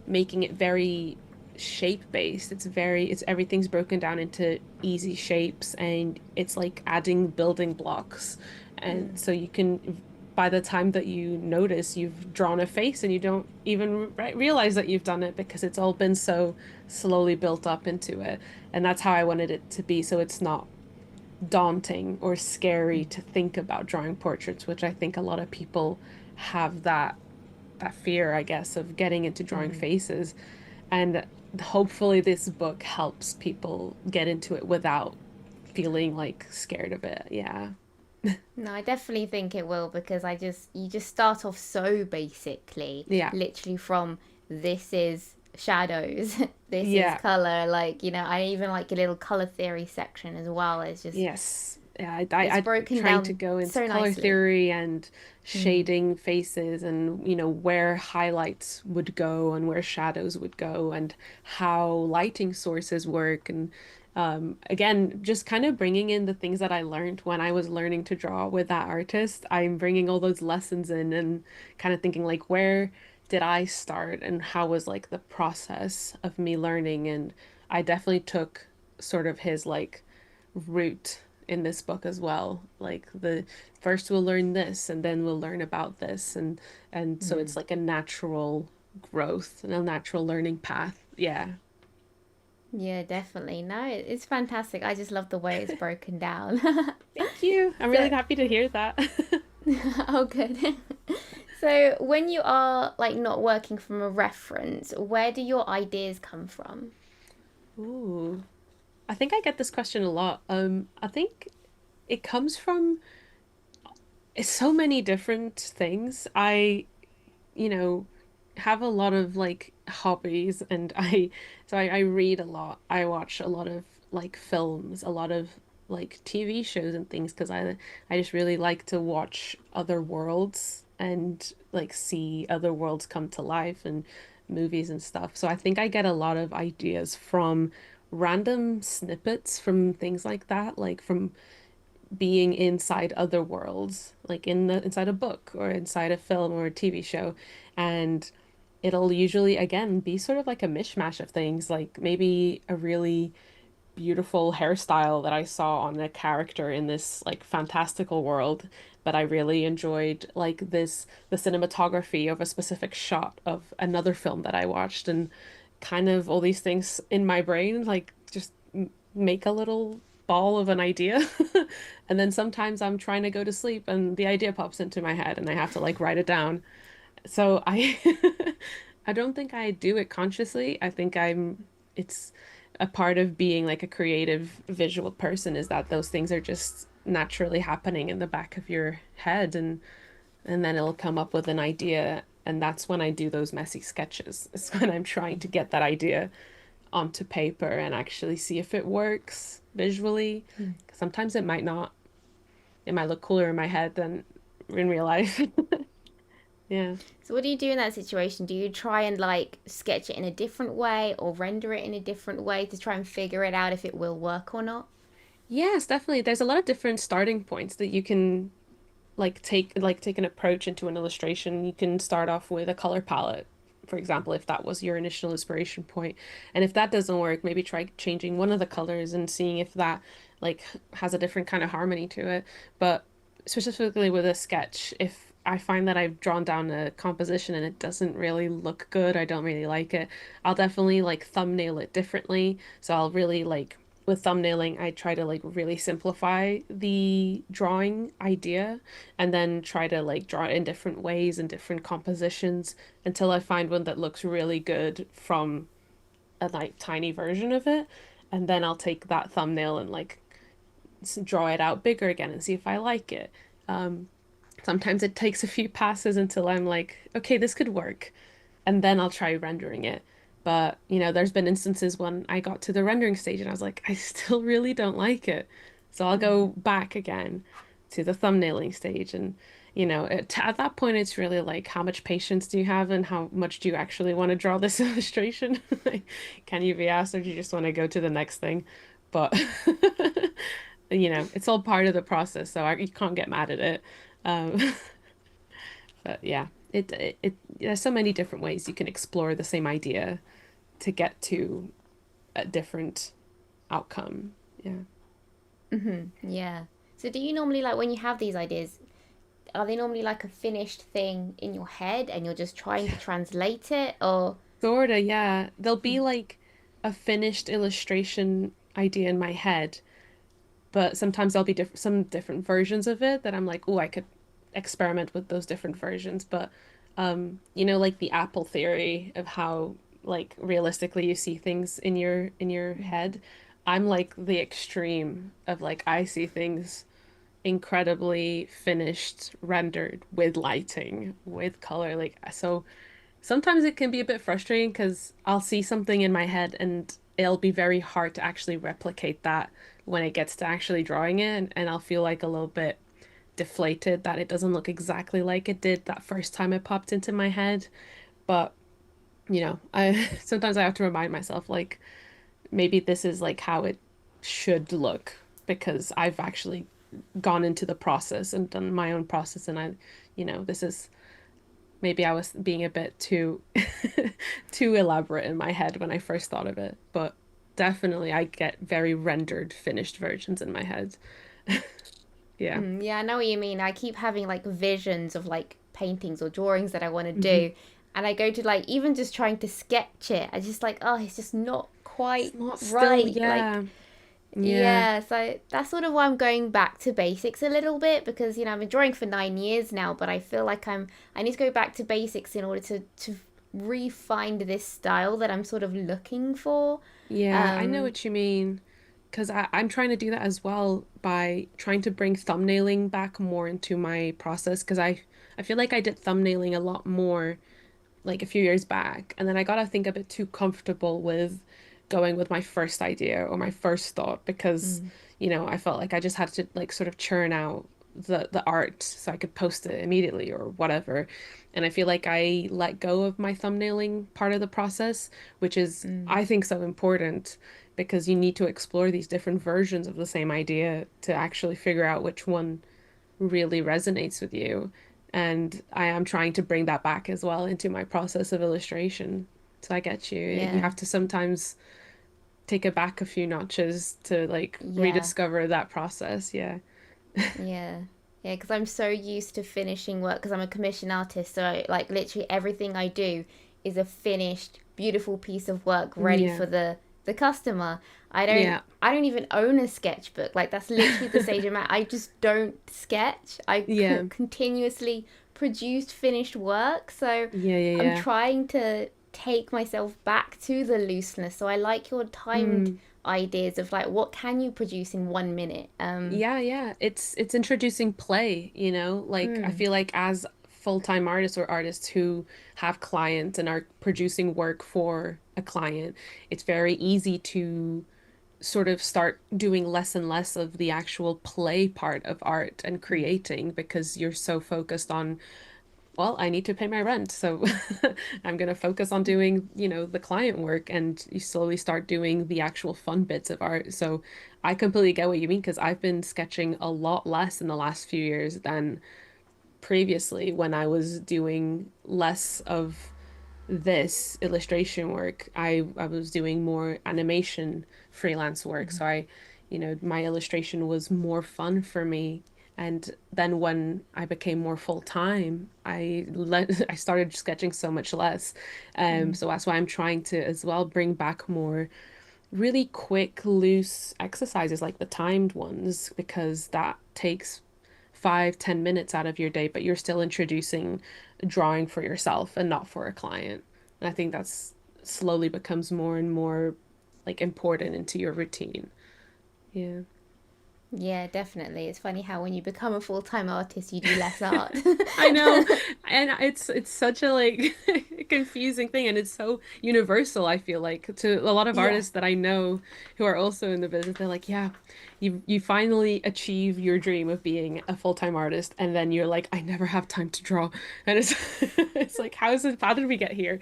[SPEAKER 2] making it very shape based. It's everything's broken down into easy shapes, and it's like adding building blocks. And so you can, by the time that you notice, you've drawn a face and you don't even realize that you've done it because it's all been so slowly built up into it. And that's how I wanted it to be. So it's not daunting or scary to think about drawing portraits, which I think a lot of people have that fear, I guess, of getting into drawing faces. And hopefully this book helps people get into it without feeling like scared of it. Yeah.
[SPEAKER 1] No, I definitely think it will because you just start off so basically,
[SPEAKER 2] Yeah.
[SPEAKER 1] literally from this is shadows, this is
[SPEAKER 2] Yeah.
[SPEAKER 1] color. Like, I even like your little color theory section as well. It's just,
[SPEAKER 2] Yes. Yeah,
[SPEAKER 1] it's
[SPEAKER 2] I
[SPEAKER 1] broken
[SPEAKER 2] trying to
[SPEAKER 1] down
[SPEAKER 2] go into
[SPEAKER 1] so
[SPEAKER 2] color
[SPEAKER 1] nicely.
[SPEAKER 2] theory and shading faces and, where highlights would go and where shadows would go and how lighting sources work. And again, just kind of bringing in the things that I learned when I was learning to draw with that artist. I'm bringing all those lessons in and kind of thinking like, where did I start and how was like the process of me learning? And I definitely took sort of his like route in this book as well. Like the first we'll learn this and then we'll learn about this and so it's like a natural growth and a natural learning path. Yeah.
[SPEAKER 1] Yeah, definitely. No, it's fantastic. I just love the way it's broken down.
[SPEAKER 2] Thank you. I'm really
[SPEAKER 1] So,
[SPEAKER 2] happy to hear that.
[SPEAKER 1] oh, good. So, when you are like not working from a reference, where do your ideas come from?
[SPEAKER 2] Ooh. I think I get this question a lot. I think it comes from it's so many different things. You know, have a lot of like hobbies and I read a lot. I watch a lot of like films, a lot of like TV shows and things because I just really like to watch other worlds and like see other worlds come to life and movies and stuff. So I think I get a lot of ideas from random snippets from things like that, like from being inside other worlds, like inside a book or inside a film or a TV show. And it'll usually again be sort of like a mishmash of things, like maybe a really beautiful hairstyle that I saw on a character in this like fantastical world, but I really enjoyed like the cinematography of a specific shot of another film that I watched and kind of all these things in my brain like just make a little ball of an idea. And then sometimes I'm trying to go to sleep and the idea pops into my head and I have to like write it down. So I I don't think I do it consciously. I think it's a part of being like a creative visual person is that those things are just naturally happening in the back of your head and then it'll come up with an idea and that's when I do those messy sketches. It's when I'm trying to get that idea onto paper and actually see if it works visually. Sometimes it might not. It might look cooler in my head than in real life. Yeah.
[SPEAKER 1] So, what do you do in that situation? Do you try and like sketch it in a different way or render it in a different way to try and figure it out if it will work or not?
[SPEAKER 2] Yes, definitely. There's a lot of different starting points that you can take an approach into an illustration. You can start off with a color palette, for example, if that was your initial inspiration point. And if that doesn't work, maybe try changing one of the colors and seeing if that like has a different kind of harmony to it. But specifically with a sketch, if I find that I've drawn down a composition and it doesn't really look good, I don't really like it, I'll definitely like thumbnail it differently. So I'll really like with thumbnailing, I try to like really simplify the drawing idea and then try to like draw it in different ways and different compositions until I find one that looks really good from a like tiny version of it. And then I'll take that thumbnail and like draw it out bigger again and see if I like it. Um, Sometimes it takes a few passes until I'm like, okay, this could work. And then I'll try rendering it. But, there's been instances when I got to the rendering stage and I was like, I still really don't like it. So I'll go back again to the thumbnailing stage. And, at that point, it's really like, how much patience do you have and how much do you actually want to draw this illustration? Can you be asked or do you just want to go to the next thing? But you know, it's all part of the process, so you can't get mad at it. Um, but yeah, there's so many different ways you can explore the same idea to get to a different outcome. Yeah.
[SPEAKER 1] Yeah. So do you normally like when you have these ideas, are they normally like a finished thing in your head and you're just trying to translate it or
[SPEAKER 2] Sorta, yeah. There'll be like a finished illustration idea in my head, but sometimes there'll be some different versions of it that I'm like, oh, I could experiment with those different versions. But you know, like the apple theory of how like realistically you see things in your head. I'm like the extreme of like I see things incredibly finished, rendered with lighting, with color. Like so sometimes it can be a bit frustrating because I'll see something in my head and it'll be very hard to actually replicate that when it gets to actually drawing it, and I'll feel like a little bit deflated that it doesn't look exactly like it did that first time it popped into my head. But, you know, I sometimes I have to remind myself like maybe this is like how it should look because I've actually gone into the process and done my own process, and you know, this is maybe I was being a bit too too elaborate in my head when I first thought of it, but definitely I get very rendered finished versions in my head. Yeah.
[SPEAKER 1] Yeah, I know what you mean. I keep having like visions of like paintings or drawings that I want to
[SPEAKER 2] Hmm.
[SPEAKER 1] do. And I go to like even just trying to sketch it. I just like, oh, it's just not
[SPEAKER 2] It's
[SPEAKER 1] quite
[SPEAKER 2] not still,
[SPEAKER 1] right. Like,
[SPEAKER 2] yeah. Yeah.
[SPEAKER 1] yeah, so that's sort of why I'm going back to basics a little bit because, I've been drawing for 9 years now, but I feel like I need to go back to basics in order to re-find this style that I'm sort of looking for.
[SPEAKER 2] Yeah, I know
[SPEAKER 1] Um,
[SPEAKER 2] what you mean. Because I'm trying to do that as well by trying to bring thumbnailing back more into my process. Because I feel like I did thumbnailing a lot more like a few years back. And then I got, I think, a bit too comfortable with going with my first idea or my first thought because,
[SPEAKER 1] mm,
[SPEAKER 2] you know, I felt like I just had to like sort of churn out the art so I could post it immediately or whatever. And I feel like I let go of my thumbnailing part of the process, which is,
[SPEAKER 1] mm,
[SPEAKER 2] I think, so important because you need to explore these different versions of the same idea to actually figure out which one really resonates with you. And I am trying to bring that back as well into my process of illustration. So I get you. You
[SPEAKER 1] yeah,
[SPEAKER 2] have to sometimes take it back a few notches to like
[SPEAKER 1] yeah.
[SPEAKER 2] rediscover that process. Yeah.
[SPEAKER 1] Yeah. Yeah, because I'm so used to finishing work because I'm a commission artist. So, like, literally everything I do is a finished, beautiful piece of work ready
[SPEAKER 2] Yeah.
[SPEAKER 1] for the customer. I don't
[SPEAKER 2] Yeah.
[SPEAKER 1] I don't even own a sketchbook. Like, that's literally the stage I'm at. I just don't sketch. I
[SPEAKER 2] Yeah.
[SPEAKER 1] continuously produce finished work. So,
[SPEAKER 2] Yeah. Yeah.
[SPEAKER 1] I'm
[SPEAKER 2] Yeah.
[SPEAKER 1] trying to take myself back to the looseness. So, I like your timed
[SPEAKER 2] Mm.
[SPEAKER 1] ideas of like what can you produce in 1 minute.
[SPEAKER 2] Yeah, yeah. It's introducing play, you know? Like I
[SPEAKER 1] Mm,
[SPEAKER 2] feel like as full-time artists or artists who have clients and are producing work for a client, it's very easy to sort of start doing less and less of the actual play part of art and
[SPEAKER 1] mm.
[SPEAKER 2] creating because you're so focused on, well, I need to pay my rent. So I'm going to focus on doing, you know, the client work, and you slowly start doing the actual fun bits of art. So I completely get what you mean because I've been sketching a lot less in the last few years than previously when I was doing less of this illustration work. I was doing more animation freelance work. So I, you know, my illustration was more fun for me. And then when I became more full time, I started sketching so much less.
[SPEAKER 1] Mm,
[SPEAKER 2] So that's why I'm trying to as well bring back more really quick, loose exercises like the timed ones, because that takes 5, 10 minutes out of your day, but you're still introducing drawing for yourself and not for a client. And I think that's slowly becomes more and more like important into your routine. Yeah.
[SPEAKER 1] yeah, definitely. It's funny how when you become a full-time artist, you do less art.
[SPEAKER 2] I know. And it's such a like confusing thing, and it's so universal, I feel like, to a lot of
[SPEAKER 1] Yeah.
[SPEAKER 2] artists that I know who are also in the business. They're like, yeah, you finally achieve your dream of being a full-time artist, and then you're like, I never have time to draw. And it's it's like, how did we get here?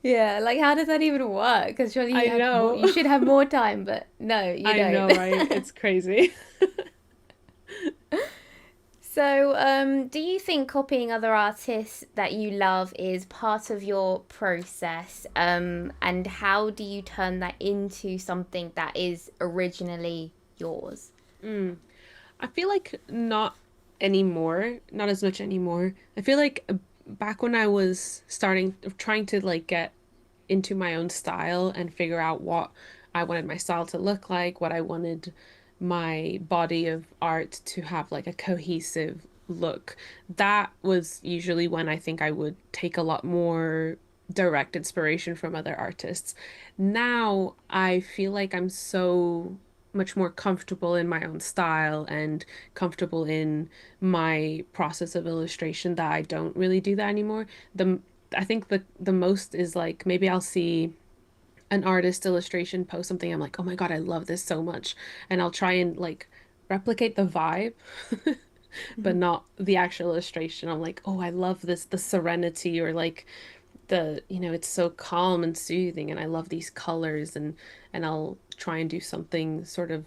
[SPEAKER 1] Yeah, like how does that even work? Because surely
[SPEAKER 2] I
[SPEAKER 1] you
[SPEAKER 2] know.
[SPEAKER 1] should have more time, but no, you
[SPEAKER 2] I
[SPEAKER 1] don't.
[SPEAKER 2] know, right? It's crazy.
[SPEAKER 1] So, do you think copying other artists that you love is part of your process? And how do you turn that into something that is originally yours?
[SPEAKER 2] Mm. I feel like not anymore, not as much anymore. I feel like back when I was trying to like get into my own style and figure out what I wanted my style to look like, what I wanted my body of art to have like a cohesive look. That was usually when I think I would take a lot more direct inspiration from other artists. Now I feel like I'm so much more comfortable in my own style and comfortable in my process of illustration that I don't really do that anymore. The I think the most is like maybe I'll see an artist illustration post something I'm like, "Oh my God, I love this so much." And I'll try and like replicate the vibe, but not the actual illustration. I'm like, "Oh, I love this the serenity or like it's so calm and soothing and I love these colors and I'll try and do something sort of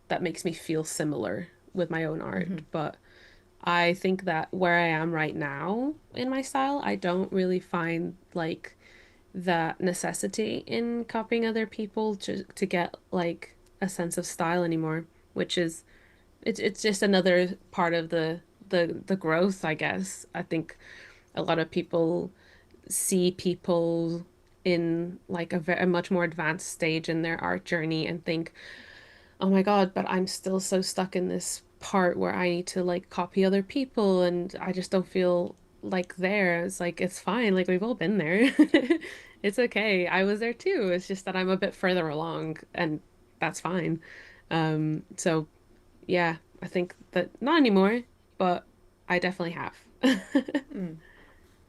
[SPEAKER 2] that makes me feel similar with my own art." But I think that where I am right now in my style, I don't really find like that necessity in copying other people to get like a sense of style anymore, which is it's just another part of the growth, I guess. I think a lot of people see people in like a much more advanced stage in their art journey and think, oh my God, but I'm still so stuck in this part where I need to like copy other people and I just don't feel like there. It's like it's fine, like we've all been there. It's okay. I was there too. It's just that I'm a bit further along and that's fine. So yeah, I think that not anymore, but I definitely have.
[SPEAKER 1] Mm.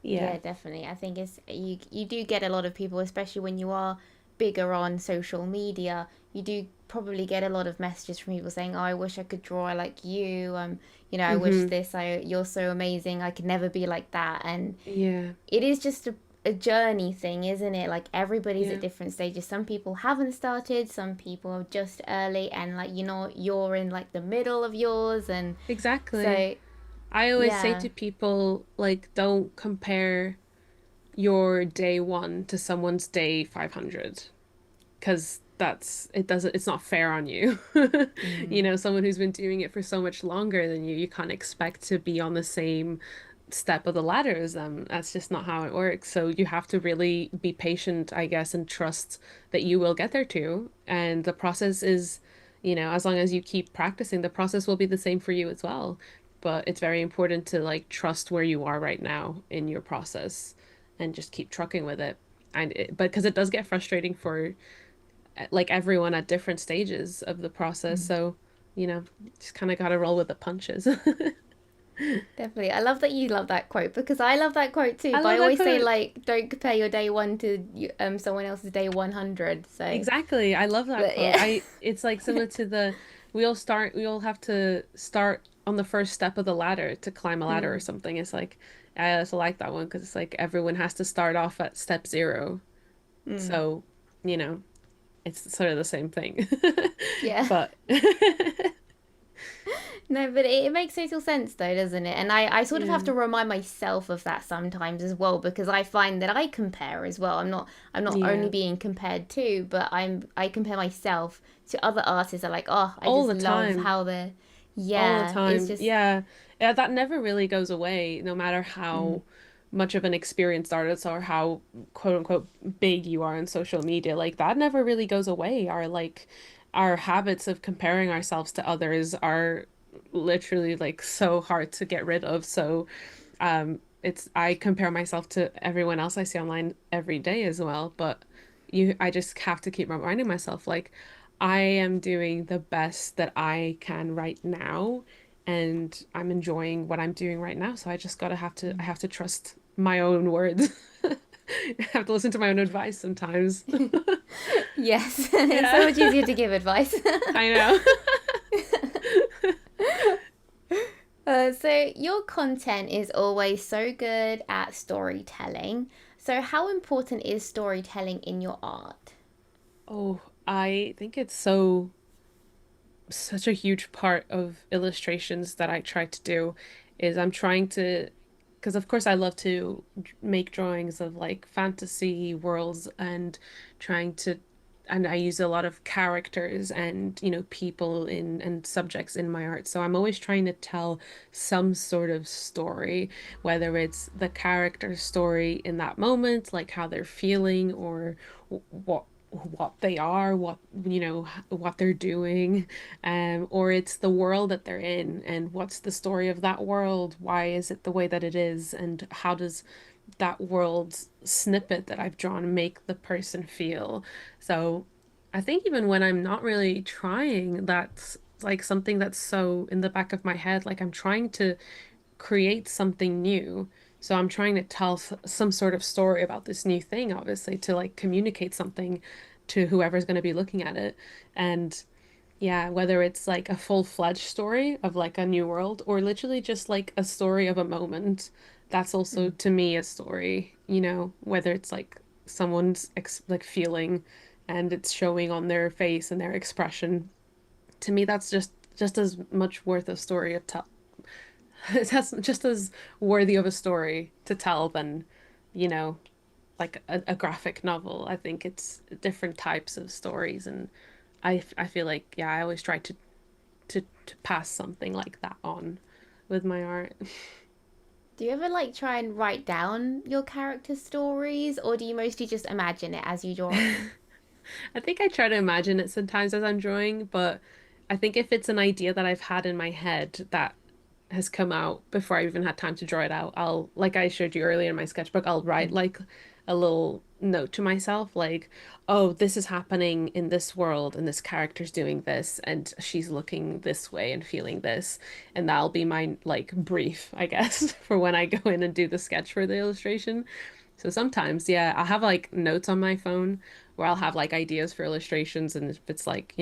[SPEAKER 2] Yeah.
[SPEAKER 1] Yeah, definitely. I think it's you do get a lot of people, especially when you are bigger on social media. You do probably get a lot of messages from people saying, "Oh, I wish I could draw like you. I wish
[SPEAKER 2] Mm-hmm.
[SPEAKER 1] this. You're so amazing. I could never be like that." And
[SPEAKER 2] Yeah.
[SPEAKER 1] it is just a journey thing, isn't it? Like everybody's at
[SPEAKER 2] Yeah.
[SPEAKER 1] different stages. Some people haven't started, some people are just early, and like you're in like the middle of yours, and
[SPEAKER 2] Exactly.
[SPEAKER 1] so
[SPEAKER 2] I always say
[SPEAKER 1] yeah.
[SPEAKER 2] to people, like, don't compare your day one to someone's day 500 because it's not fair on you.
[SPEAKER 1] Mm.
[SPEAKER 2] Someone who's been doing it for so much longer than you can't expect to be on the same step of the ladder as them. That's just not how it works. So you have to really be patient, I guess, and trust that you will get there too. And the process is, as long as you keep practicing, the process will be the same for you as well. But it's very important to like trust where you are right now in your process and just keep trucking with it. But because it does get frustrating for like everyone at different stages of the process.
[SPEAKER 1] Mm.
[SPEAKER 2] So, just kind of got to roll with the punches.
[SPEAKER 1] Definitely. I love that you love that quote because I love that quote too.
[SPEAKER 2] I
[SPEAKER 1] But I
[SPEAKER 2] love that
[SPEAKER 1] always say
[SPEAKER 2] quote.
[SPEAKER 1] like don't compare your day one to someone else's day 100. So,
[SPEAKER 2] Exactly. I love that
[SPEAKER 1] but
[SPEAKER 2] quote.
[SPEAKER 1] yeah.
[SPEAKER 2] It's like similar to we all have to start on the first step of the ladder to climb a ladder or
[SPEAKER 1] Mm.
[SPEAKER 2] something. It's like, I also like that one because it's like everyone has to start off at step zero.
[SPEAKER 1] Mm.
[SPEAKER 2] So, you know, it's sort of the same thing.
[SPEAKER 1] Yeah.
[SPEAKER 2] But
[SPEAKER 1] No, but it makes total sense though, doesn't it? And I sort of have
[SPEAKER 2] yeah.
[SPEAKER 1] to remind myself of that sometimes as well because I find that I compare as well. I'm not only
[SPEAKER 2] Yeah.
[SPEAKER 1] being compared to, but I compare myself to other artists that are like, oh, I
[SPEAKER 2] All
[SPEAKER 1] just
[SPEAKER 2] the
[SPEAKER 1] love
[SPEAKER 2] time.
[SPEAKER 1] how they're
[SPEAKER 2] All the
[SPEAKER 1] yeah, it's
[SPEAKER 2] time.
[SPEAKER 1] just
[SPEAKER 2] Yeah. Yeah, that never really goes away, no matter
[SPEAKER 1] mm,
[SPEAKER 2] how much of an experienced artist or how quote unquote big you are on social media. Like that never really goes away. Our habits of comparing ourselves to others are literally like so hard to get rid of. So it's I compare myself to everyone else I see online every day as well, but I just have to keep reminding myself like I am doing the best that I can right now and I'm enjoying what I'm doing right now. So I just gotta I have to trust my own words. I have to listen to my own advice sometimes.
[SPEAKER 1] yes, it's so
[SPEAKER 2] Yeah,
[SPEAKER 1] much easier to give advice.
[SPEAKER 2] I know.
[SPEAKER 1] So your content is always so good at storytelling. So, how important is storytelling in your art?
[SPEAKER 2] Oh, I think it's such a huge part of illustrations that I try to do is I'm trying to, because of course I love to make drawings of like fantasy worlds and trying to, and I use a lot of characters and, people in and subjects in my art. So I'm always trying to tell some sort of story, whether it's the character story in that moment, like how they're feeling or what they are, what they're doing, or it's the world that they're in and what's the story of that world, why is it the way that it is, and how does that world snippet that I've drawn make the person feel. So I think even when I'm not really trying, that's like something that's so in the back of my head, like I'm trying to create something new. So I'm trying to tell some sort of story about this new thing, obviously, to like communicate something to whoever's going to be looking at it. And yeah, whether it's like a full-fledged story of like a new world or literally just like a story of a moment, that's also
[SPEAKER 1] Mm.
[SPEAKER 2] to me a story, whether it's like someone's ex like feeling and it's showing on their face and their expression. To me, that's just as much worth a story to tell. That's just as worthy of a story to tell than, you know, like a graphic novel. I think it's different types of stories, and I feel like yeah, I always try to pass something like that on with my art.
[SPEAKER 1] Do you ever like try and write down your character stories, or do you mostly just imagine it as you draw it?
[SPEAKER 2] I think I try to imagine it sometimes as I'm drawing, but I think if it's an idea that I've had in my head that has come out before I even had time to draw it out, like I showed you earlier in my sketchbook, I'll write
[SPEAKER 1] Mm.
[SPEAKER 2] like a little note to myself, like, oh, this is happening in this world, and this character's doing this, and she's looking this way and feeling this. And that'll be my like brief, I guess, for when I go in and do the sketch for the illustration. So sometimes, yeah, I'll have like notes on my phone where I'll have like ideas for illustrations. And if it's like,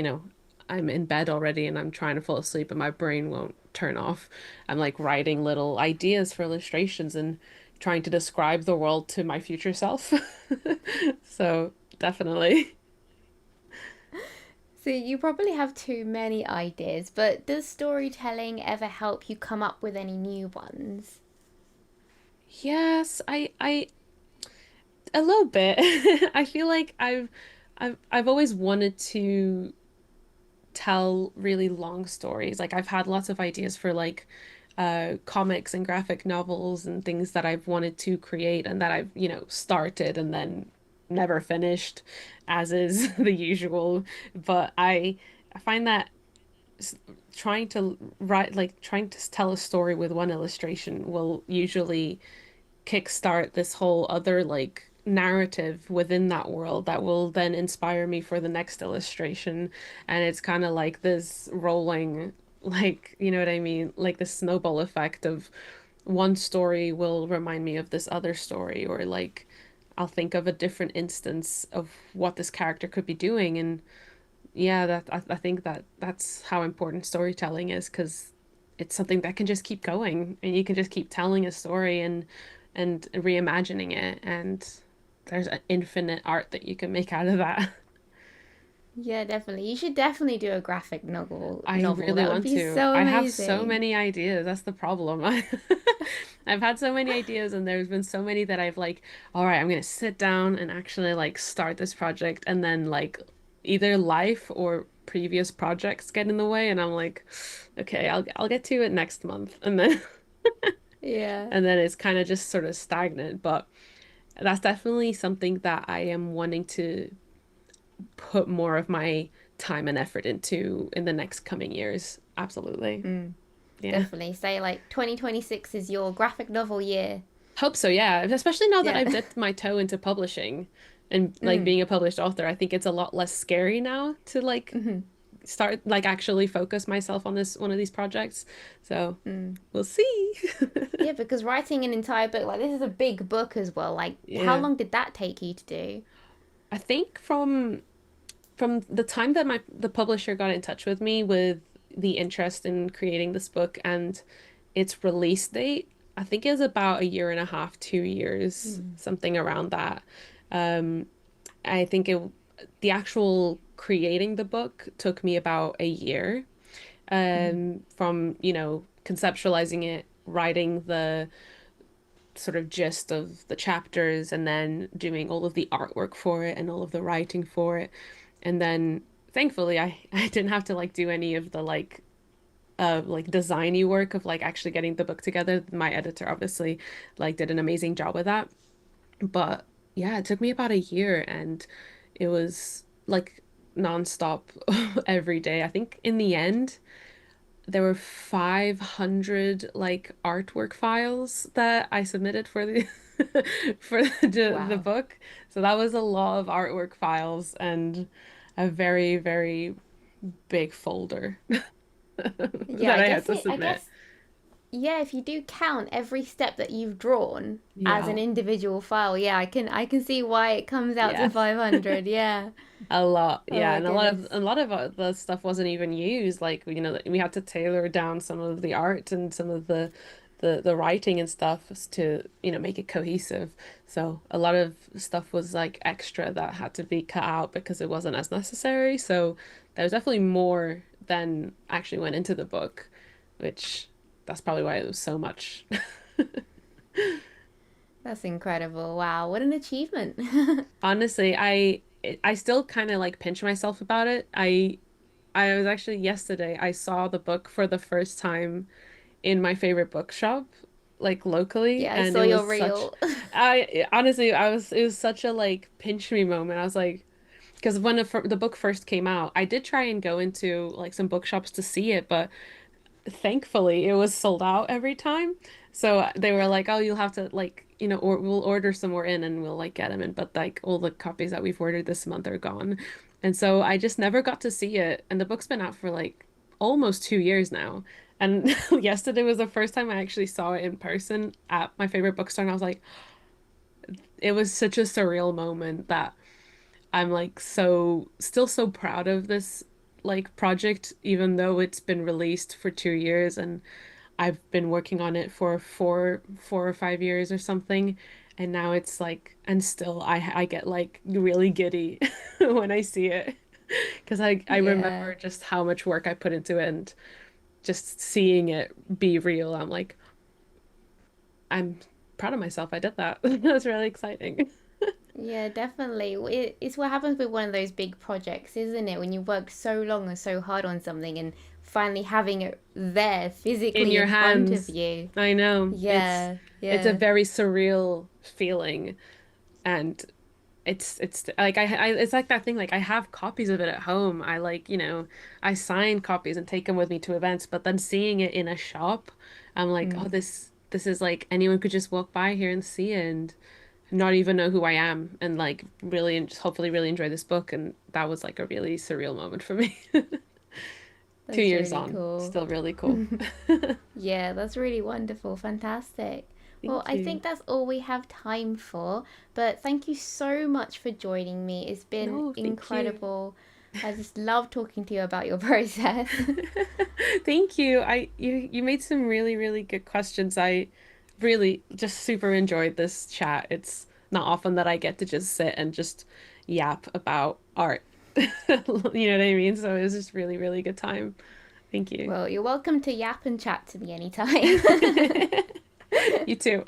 [SPEAKER 2] I'm in bed already and I'm trying to fall asleep and my brain won't turn off, I'm like writing little ideas for illustrations and trying to describe the world to my future self. So definitely.
[SPEAKER 1] So you probably have too many ideas, but does storytelling ever help you come up with any new ones?
[SPEAKER 2] Yes, I a little bit. I feel like I've always wanted to tell really long stories. Like I've had lots of ideas for like comics and graphic novels and things that I've wanted to create and that I've, started and then never finished, as is the usual. But I find that trying to write, like trying to tell a story with one illustration will usually kickstart this whole other like narrative within that world that will then inspire me for the next illustration. And it's kind of like this rolling, like, you know what I mean? Like the snowball effect of one story will remind me of this other story, or like I'll think of a different instance of what this character could be doing. And yeah, I think that that's how important storytelling is because it's something that can just keep going and you can just keep telling a story and reimagining it, and there's an infinite art that you can make out of that.
[SPEAKER 1] Yeah, definitely. You should definitely do a graphic novel.
[SPEAKER 2] I
[SPEAKER 1] Novel.
[SPEAKER 2] really
[SPEAKER 1] That would
[SPEAKER 2] want
[SPEAKER 1] be
[SPEAKER 2] to.
[SPEAKER 1] so
[SPEAKER 2] I have so
[SPEAKER 1] amazing.
[SPEAKER 2] many ideas. That's the problem. I've had so many ideas and there's been so many that I've like, all right, I'm gonna sit down and actually like start this project, and then like either life or previous projects get in the way and I'm like, okay, I'll get to it next month. And then
[SPEAKER 1] Yeah.
[SPEAKER 2] and then it's kind of just sort of stagnant, but that's definitely something that I am wanting to put more of my time and effort into in the next coming years. Absolutely.
[SPEAKER 1] Mm,
[SPEAKER 2] Yeah.
[SPEAKER 1] definitely. Say like 2026 is your graphic novel year.
[SPEAKER 2] Hope so, yeah. Especially now that
[SPEAKER 1] Yeah.
[SPEAKER 2] I've dipped my toe into publishing and like
[SPEAKER 1] Mm.
[SPEAKER 2] being a published author, I think it's a lot less scary now to like
[SPEAKER 1] Hmm.
[SPEAKER 2] start like actually focus myself on this one of these projects. So
[SPEAKER 1] Mm.
[SPEAKER 2] we'll see.
[SPEAKER 1] Yeah, because writing an entire book, like this is a big book as well. Like, how
[SPEAKER 2] Yeah.
[SPEAKER 1] long did that take you to do?
[SPEAKER 2] I think from the time that the publisher got in touch with me with the interest in creating this book and its release date, I think it was about a year and a half, 2 years,
[SPEAKER 1] Mm.
[SPEAKER 2] something around that. Um, I think the actual creating the book took me about a year,
[SPEAKER 1] Mm.
[SPEAKER 2] from, conceptualizing it, writing the sort of gist of the chapters, and then doing all of the artwork for it and all of the writing for it. And then thankfully I didn't have to like do any of the like designy work of like actually getting the book together. My editor obviously like did an amazing job with that. But yeah, it took me about a year, and it was like nonstop every day. I think in the end there were 500 like artwork files that I submitted for the for the
[SPEAKER 1] Wow.
[SPEAKER 2] book. So that was a lot of artwork files and a very, very big folder
[SPEAKER 1] Yeah,
[SPEAKER 2] that I had to
[SPEAKER 1] I
[SPEAKER 2] submit.
[SPEAKER 1] guess yeah, if you do count every step that you've drawn as
[SPEAKER 2] Yeah.
[SPEAKER 1] an individual file, yeah, I can see why it comes out to
[SPEAKER 2] Yes.
[SPEAKER 1] 500. Yeah.
[SPEAKER 2] A lot,
[SPEAKER 1] Oh
[SPEAKER 2] yeah,
[SPEAKER 1] my
[SPEAKER 2] and
[SPEAKER 1] goodness.
[SPEAKER 2] a lot of the stuff wasn't even used. Like, we had to tailor down some of the art and some of the writing and stuff to, make it cohesive. So a lot of stuff was like extra that had to be cut out because it wasn't as necessary. So there was definitely more than actually went into the book, which that's probably why it was so much.
[SPEAKER 1] That's incredible. Wow, what an achievement.
[SPEAKER 2] Honestly, I still kind of like pinch myself about it. I was actually yesterday, I saw the book for the first time in my favorite bookshop, like locally,
[SPEAKER 1] Yeah, I
[SPEAKER 2] and
[SPEAKER 1] saw
[SPEAKER 2] it
[SPEAKER 1] your
[SPEAKER 2] was such,
[SPEAKER 1] reel.
[SPEAKER 2] I honestly, it was such a like pinch me moment. I was like, because when the book first came out, I did try and go into like some bookshops to see it, but thankfully it was sold out every time. So they were like, "Oh, you'll have to like, or we'll order some more in and we'll like get them in." But like all the copies that we've ordered this month are gone. And so I just never got to see it. And the book's been out for like almost 2 years now. And yesterday was the first time I actually saw it in person at my favorite bookstore. And I was like, it was such a surreal moment that I'm like still so proud of this like project, even though it's been released for 2 years and I've been working on it for four or 5 years or something. And now it's like, and still I get like really giddy when I see it because I
[SPEAKER 1] Yeah.
[SPEAKER 2] remember just how much work I put into it, and just seeing it be real. I'm like, I'm proud of myself. I did that. That's really exciting.
[SPEAKER 1] Yeah, definitely. It's what happens with one of those big projects, isn't it? When you work so long and so hard on something and finally having it there
[SPEAKER 2] In
[SPEAKER 1] physically
[SPEAKER 2] your
[SPEAKER 1] in front of
[SPEAKER 2] hands.
[SPEAKER 1] you.
[SPEAKER 2] I know.
[SPEAKER 1] Yeah,
[SPEAKER 2] It's a
[SPEAKER 1] yeah.
[SPEAKER 2] very surreal feeling, and it's like it's like that thing, like I have copies of it at home. I like, I sign copies and take them with me to events, but then seeing it in a shop, I'm like, oh,
[SPEAKER 1] Mm.
[SPEAKER 2] this is like anyone could just walk by here and see it and not even know who I am, and like really and just hopefully really enjoy this book. And that was like a really surreal moment for me. two
[SPEAKER 1] That's
[SPEAKER 2] years
[SPEAKER 1] really
[SPEAKER 2] on,
[SPEAKER 1] cool.
[SPEAKER 2] still really cool.
[SPEAKER 1] Yeah, that's really wonderful. Fantastic. Well,
[SPEAKER 2] Thank
[SPEAKER 1] I
[SPEAKER 2] you.
[SPEAKER 1] think that's all we have time for, but thank you so much for joining me. It's been
[SPEAKER 2] No, thank you.
[SPEAKER 1] incredible. I just love talking to you about your process.
[SPEAKER 2] Thank you. You made some really, really good questions. I really just super enjoyed this chat. It's not often that I get to just sit and just yap about art. You know what I mean? So it was just really, really good time. Thank you.
[SPEAKER 1] Well, you're welcome to yap and chat to me anytime.
[SPEAKER 2] You too.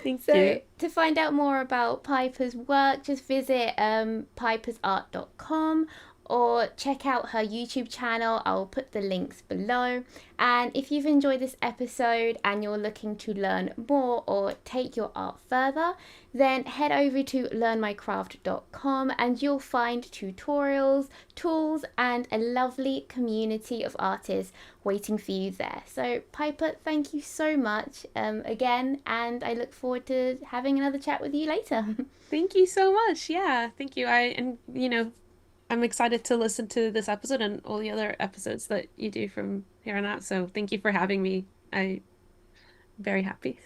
[SPEAKER 2] Thank
[SPEAKER 1] So,
[SPEAKER 2] you.
[SPEAKER 1] to find out more about Piper's work, just visit pypahsart.com or check out her YouTube channel. I'll put the links below. And if you've enjoyed this episode and you're looking to learn more or take your art further, then head over to learnmycraft.com and you'll find tutorials, tools, and a lovely community of artists waiting for you there. So, Piper, thank you so much again, and I look forward to having another chat with you later.
[SPEAKER 2] Thank you so much. Yeah, thank you. I'm excited to listen to this episode and all the other episodes that you do from here on out. So thank you for having me. I'm very happy.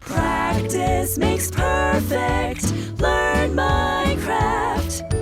[SPEAKER 3] Practice makes perfect. Learn Minecraft.